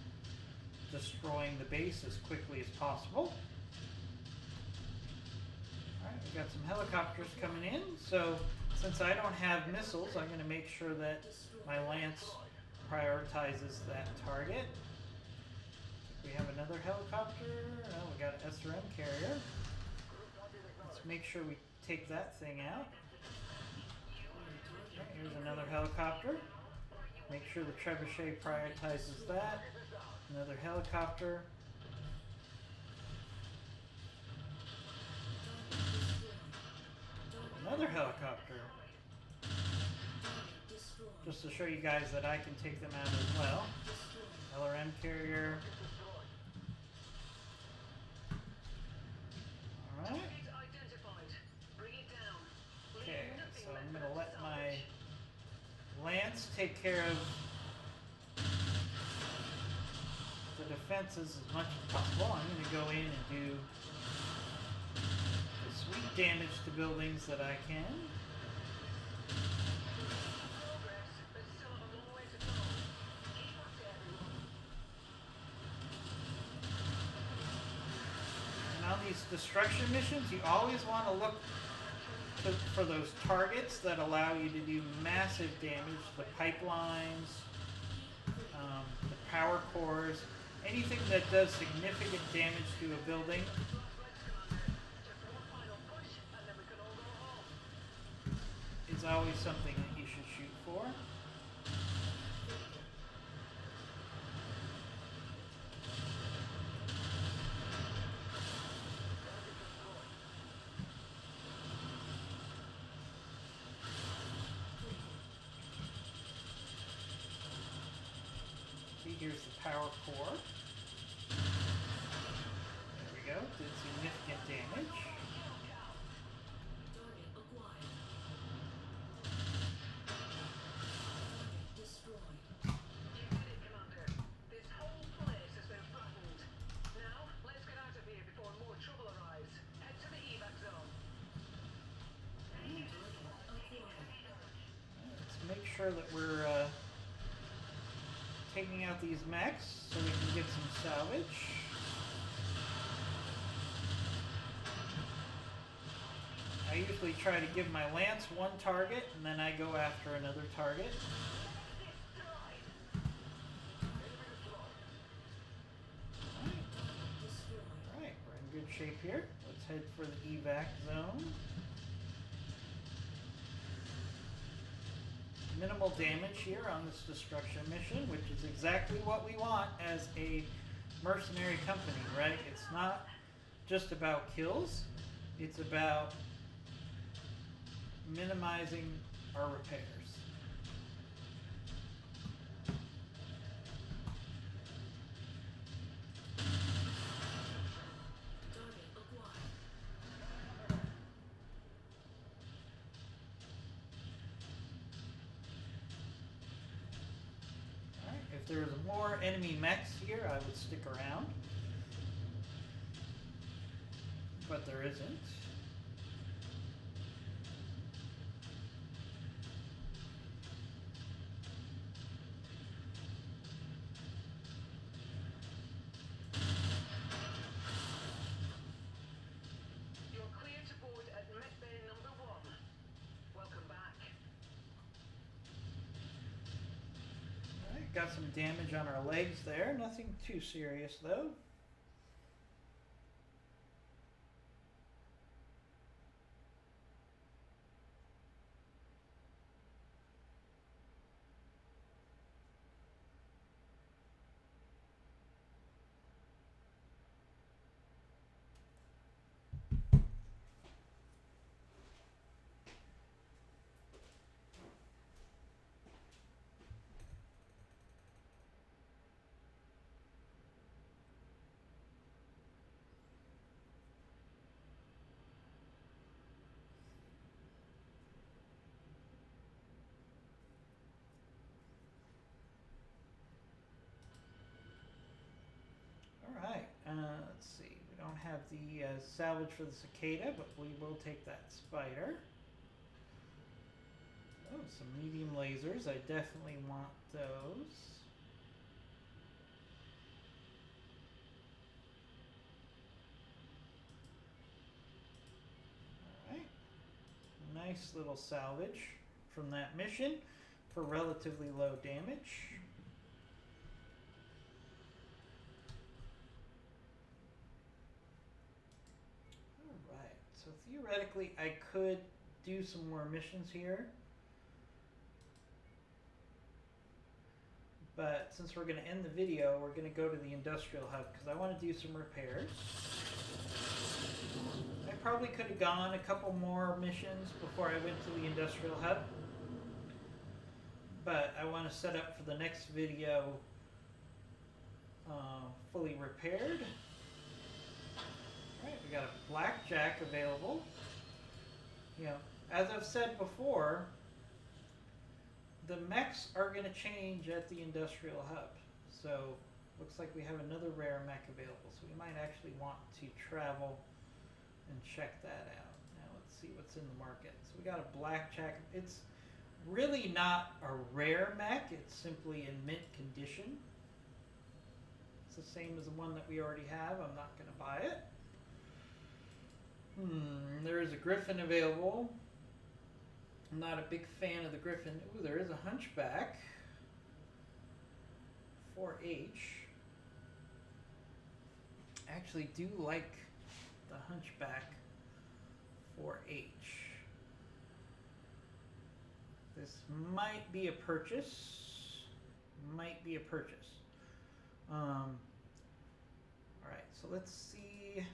destroying the base as quickly as possible. Alright, we've got some helicopters coming in, so since I don't have missiles, I'm going to make sure that my lance prioritizes that target. We have another helicopter. Oh, we got an SRM carrier. Let's make sure we take that thing out. Okay, here's another helicopter. Make sure the trebuchet prioritizes that. Another helicopter. Another helicopter. Just to show you guys that I can take them out as well. LRM carrier. Alright. Okay, so I'm going to let my lance take care of the defenses as much as possible. I'm going to go in and do the sweet damage to buildings that I can. And on these destruction missions, you always want to look for those targets that allow you to do massive damage. The pipelines, the power cores, anything that does significant damage to a building is always something that you should shoot for. See, here's the power core. There we go, did significant damage. Target acquired. Target destroyed. You did it, Commander. This whole place has been flattened. Now, let's get out of here before more trouble arrives. Head to the evac zone. Target acquired. Let's make sure that we're taking out these mechs so we can get some salvage. I usually try to give my lance one target and then I go after another target. Alright, we're in good shape here. Let's head for the evac zone. Minimal damage here on this destruction mission, which is exactly what we want as a mercenary company, right? It's not just about kills. It's about minimizing our repairs. Target acquired. Alright, if there was more enemy mechs here, I would stick around. But there isn't. You're clear to board at Mech Bay number 1. Welcome back. Alright, got some damage on our legs there. Nothing too serious though. Alright, let's see. We don't have the salvage for the cicada, but we will take that spider. Oh, some medium lasers. I definitely want those. Alright. Nice little salvage from that mission for relatively low damage. Alright, so theoretically I could do some more missions here. But since we're going to end the video, we're going to go to the industrial hub because I want to do some repairs. I probably could have gone a couple more missions before I went to the industrial hub. But I want to set up for the next video fully repaired. Alright, we got a blackjack available. You know, as I've said before, the mechs are going to change at the industrial hub. So, looks like we have another rare mech available. So we might actually want to travel and check that out. Now let's see what's in the market. So we got a blackjack. It's really not a rare mech. It's simply in mint condition. It's the same as the one that we already have. I'm not going to buy it. There is a griffin available. I'm not a big fan of the griffin. Ooh, there is a hunchback. 4H. I actually do like the hunchback 4H. This might be a purchase. Might be a purchase. Alright, so let's see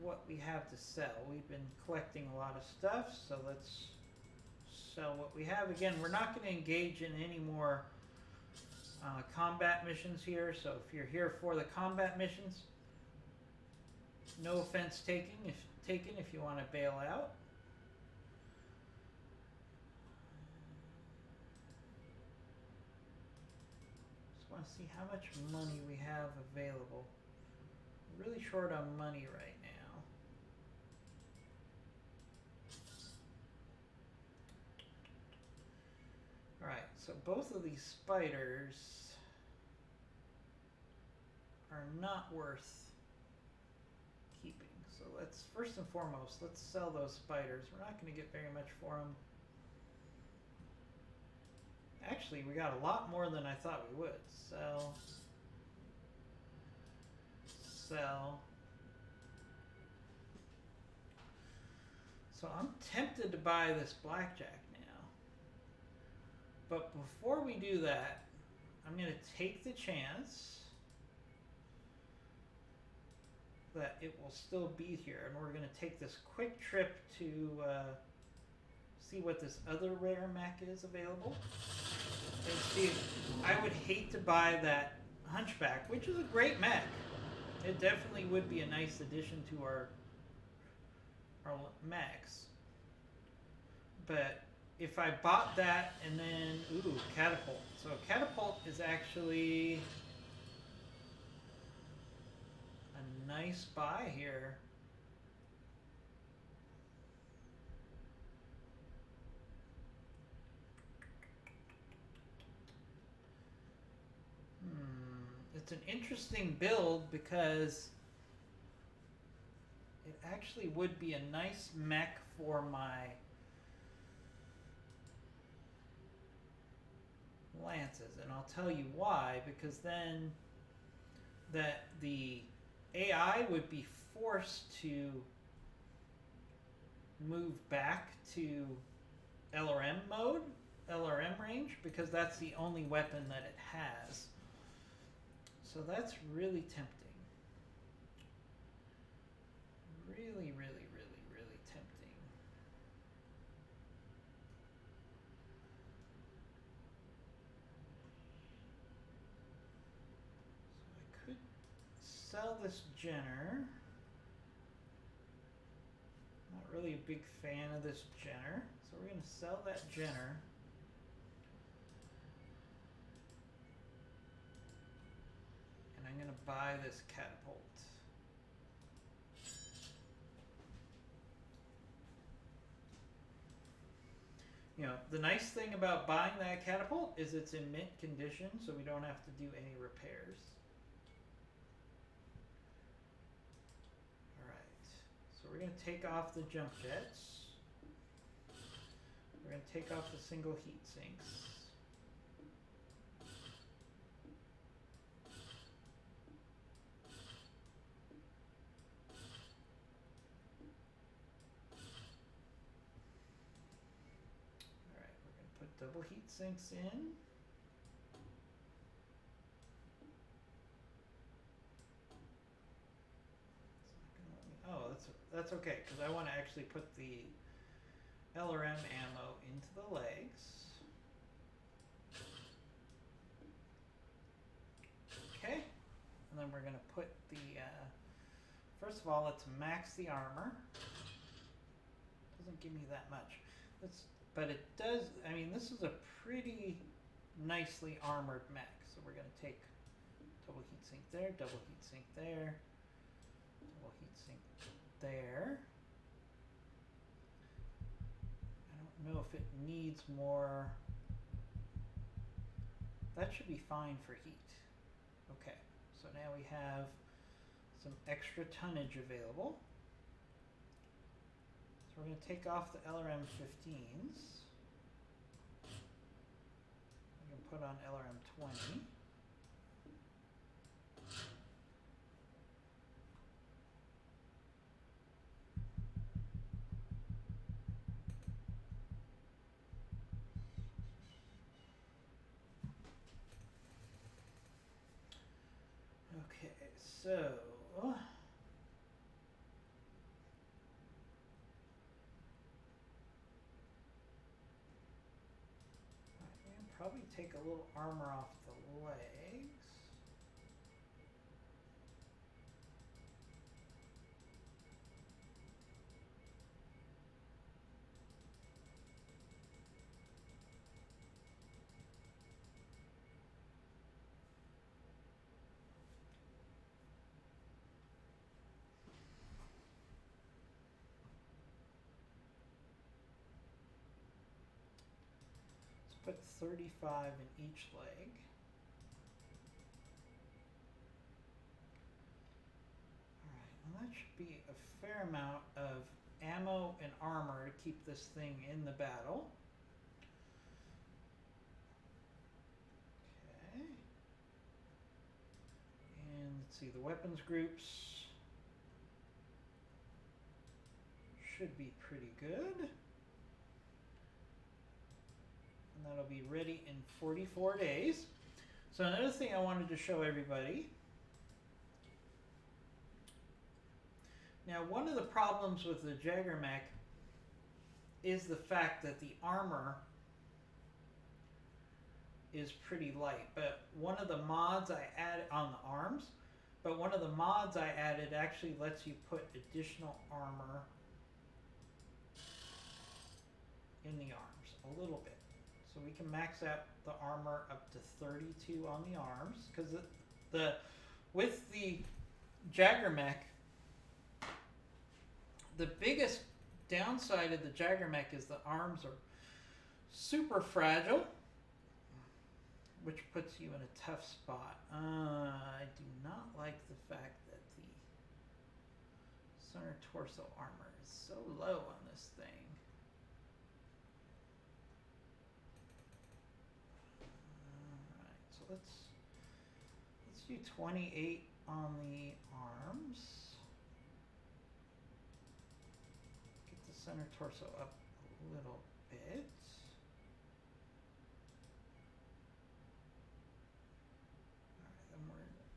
what we have to sell. We've been collecting a lot of stuff, so let's sell what we have. Again, we're not going to engage in any more combat missions here, so if you're here for the combat missions, no offense taken if you want to bail out. Just want to see how much money we have available. We're really short on money right now. Alright, so both of these spiders are not worth keeping. So let's, first and foremost, let's sell those spiders. We're not going to get very much for them. Actually, we got a lot more than I thought we would. Sell. Sell. So I'm tempted to buy this blackjack now. But before we do that, I'm going to take the chance that it will still be here, and we're going to take this quick trip to see what this other rare mech is available. And see, I would hate to buy that Hunchback, which is a great mech. It definitely would be a nice addition to our mechs. But if I bought that and then, ooh, Catapult. So Catapult is actually a nice buy here. It's an interesting build because it actually would be a nice mech for my lances, and I'll tell you why. Because then the AI would be forced to move back to LRM mode, LRM range, because that's the only weapon that it has. So that's really tempting. Really, really, really, really tempting. So I could sell this Jenner. Not really a big fan of this Jenner. So we're going to sell that Jenner. And I'm going to buy this Catapult. You know, the nice thing about buying that Catapult is it's in mint condition, so we don't have to do any repairs. Alright, so we're going to take off the jump jets. We're going to take off the single heat sinks. Double heat sinks in. Oh, that's okay, because I want to actually put the LRM ammo into the legs. Okay, and then we're going to put the, first of all, let's max the armor. Doesn't give me that much. But it does, I mean, this is a pretty nicely armored mech. So we're going to take double heatsink there, double heatsink there, double heatsink there. I don't know if it needs more. That should be fine for heat. Okay, so now we have some extra tonnage available. We're going to take off the LRM 15s. We can put on LRM 20. Okay, so probably take a little armor off the legs. Let's put 35 in each leg. That should be a fair amount of ammo and armor to keep this thing in the battle. Okay. And let's see, the weapons groups should be pretty good. And that'll be ready in 44 days. So another thing I wanted to show everybody. Now, one of the problems with the Jagger Mech is the fact that the armor is pretty light. But one of the mods I added on the arms, actually lets you put additional armor in the arms a little bit. So we can max out the armor up to 32 on the arms, because with the Jagger Mech, the biggest downside of the Jagger Mech is the arms are super fragile, which puts you in a tough spot. I do not like the fact that the center torso armor is so low on this thing. Alright, so let's do 28 on the arms. Get the center torso up a little bit.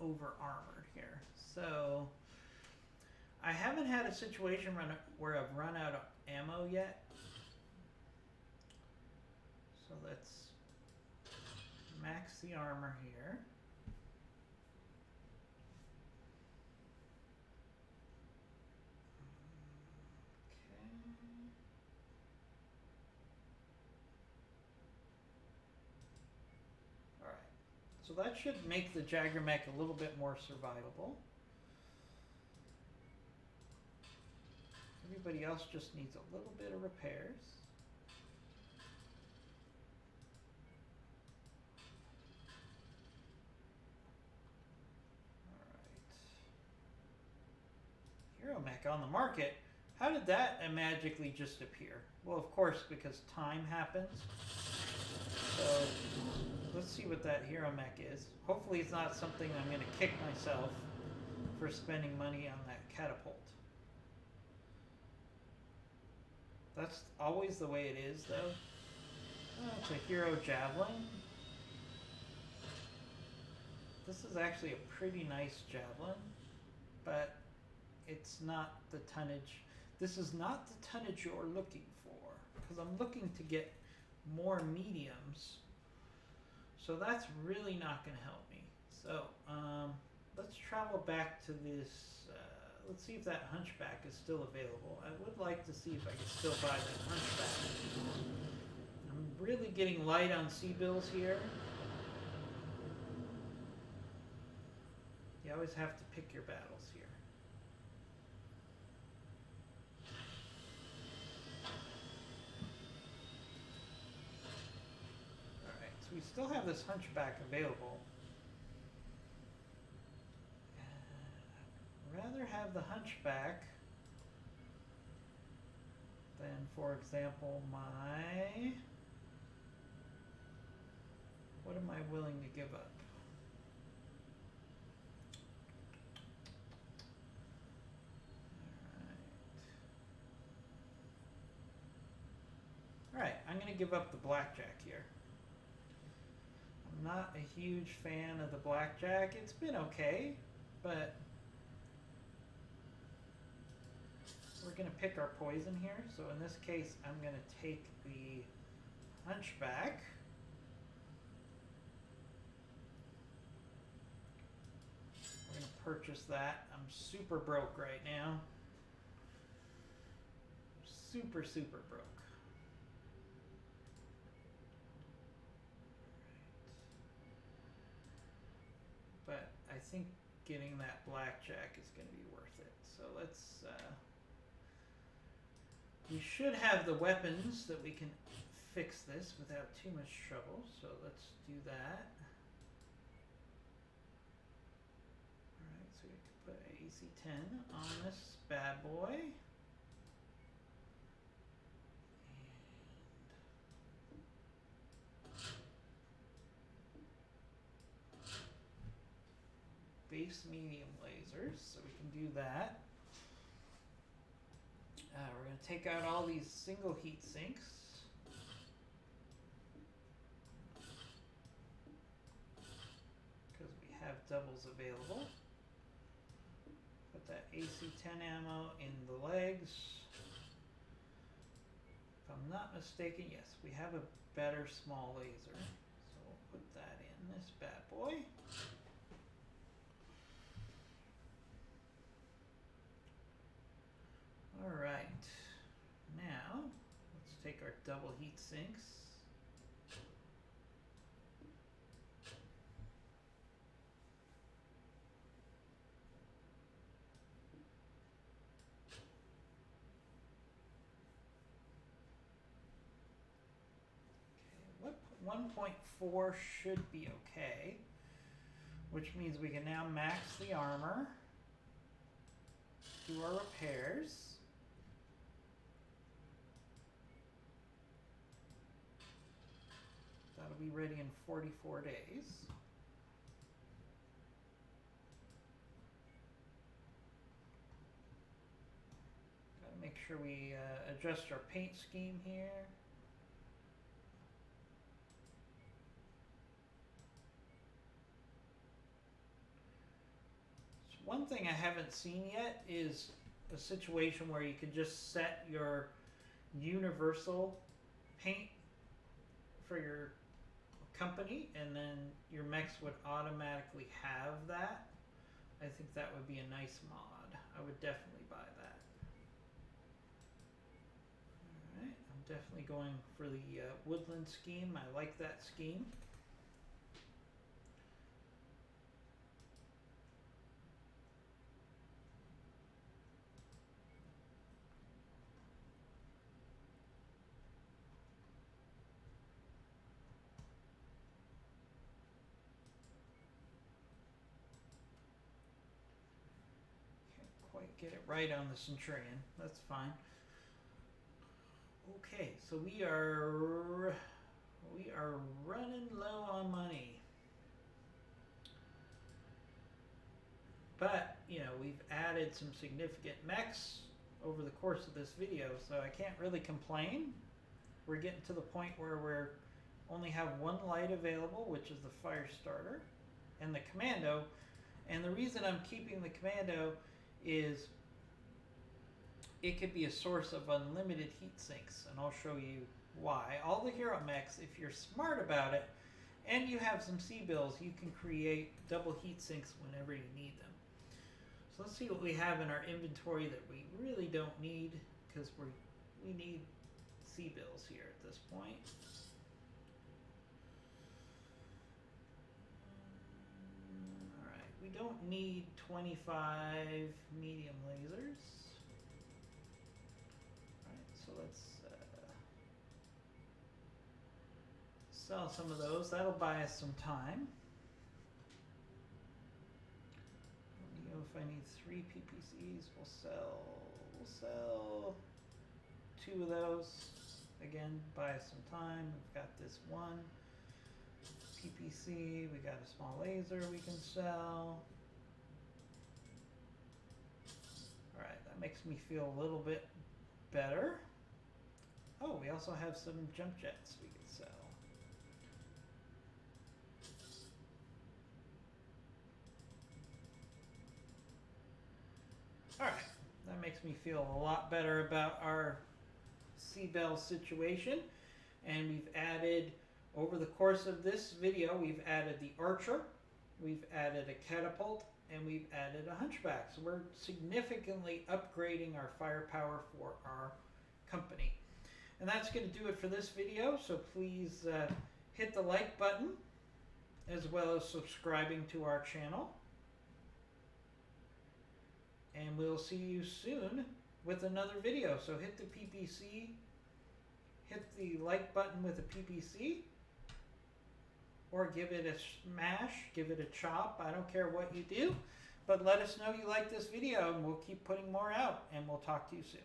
Over armored here. So I haven't had a situation where I've run out of ammo yet. So let's max the armor here. Okay. Alright. So that should make the Jagger Mech a little bit more survivable. Everybody else just needs a little bit of repairs. Alright. Hero Mech on the market. How did that magically just appear? Well, of course, because time happens. So let's see what that Hero Mech is. Hopefully it's not something I'm going to kick myself for spending money on that catapult. That's always the way it is, though. Oh, it's a Hero Javelin. This is actually a pretty nice javelin, but it's not the tonnage. This is not the tonnage you're looking for, because I'm looking to get more mediums. So that's really not going to help me. So let's travel back to this. Let's see if that Hunchback is still available. I would like to see if I can still buy that Hunchback. I'm really getting light on C-bills here. You always have to pick your battles here. Alright, so we still have this Hunchback available. Rather have the Hunchback than, for example, what am I willing to give up? Alright, I'm going to give up the Blackjack here. I'm not a huge fan of the Blackjack. It's been okay, but we're going to pick our poison here. So in this case, I'm going to take the Hunchback. We're going to purchase that. I'm super broke right now. Super, super broke. But I think getting that Blackjack is going to be worth it. So let's... we should have the weapons that we can fix this without too much trouble, so let's do that. Alright, so we can put an AC-10 on this bad boy. And base medium lasers, so we can do that. We're going to take out all these single heat sinks. have doubles available. Put that AC-10 ammo in the legs. If I'm not mistaken, yes, we have a better small laser. So we'll put that in this bad boy. Alright, now let's take our double heat sinks. Okay, 1.4 should be okay, which means we can now max the armor, do our repairs. That'll be ready in 44 days. Gotta make sure we adjust our paint scheme here. So one thing I haven't seen yet is a situation where you can just set your universal paint for your company, and then your mechs would automatically have that. I think that would be a nice mod. I would definitely buy that. Alright, I'm definitely going for the woodland scheme. I like that scheme. Quite get it right on the Centurion. That's fine. Okay, so we are running low on money. But, you know, we've added some significant mechs over the course of this video, so I can't really complain. We're getting to the point where we're only have one light available, which is the fire starter and the commando. And the reason I'm keeping the commando is it could be a source of unlimited heat sinks, and I'll show you why. All the hero mechs, if you're smart about it and you have some C-bills, you can create double heat sinks whenever you need them. So let's see what we have in our inventory that we really don't need, because we need C-bills here at this point. Alright, we don't need 25 medium lasers. Alright, so let's sell some of those. That'll buy us some time. Let me know if I need 3 PPCs. We'll sell 2 of those. Again, buy us some time. We've got this one PPC. We got a small laser we can sell. Alright, that makes me feel a little bit better. Oh, we also have some jump jets we can sell. Alright, that makes me feel a lot better about our C-Bell situation. And we've added, over the course of this video, we've added the Archer, we've added a Catapult, and we've added a Hunchback. So we're significantly upgrading our firepower for our company. And that's going to do it for this video. So please hit the like button, as well as subscribing to our channel. And we'll see you soon with another video. So hit the PPC, hit the like button with a PPC, or give it a smash, give it a chop. I don't care what you do, but let us know you like this video, and we'll keep putting more out, and we'll talk to you soon.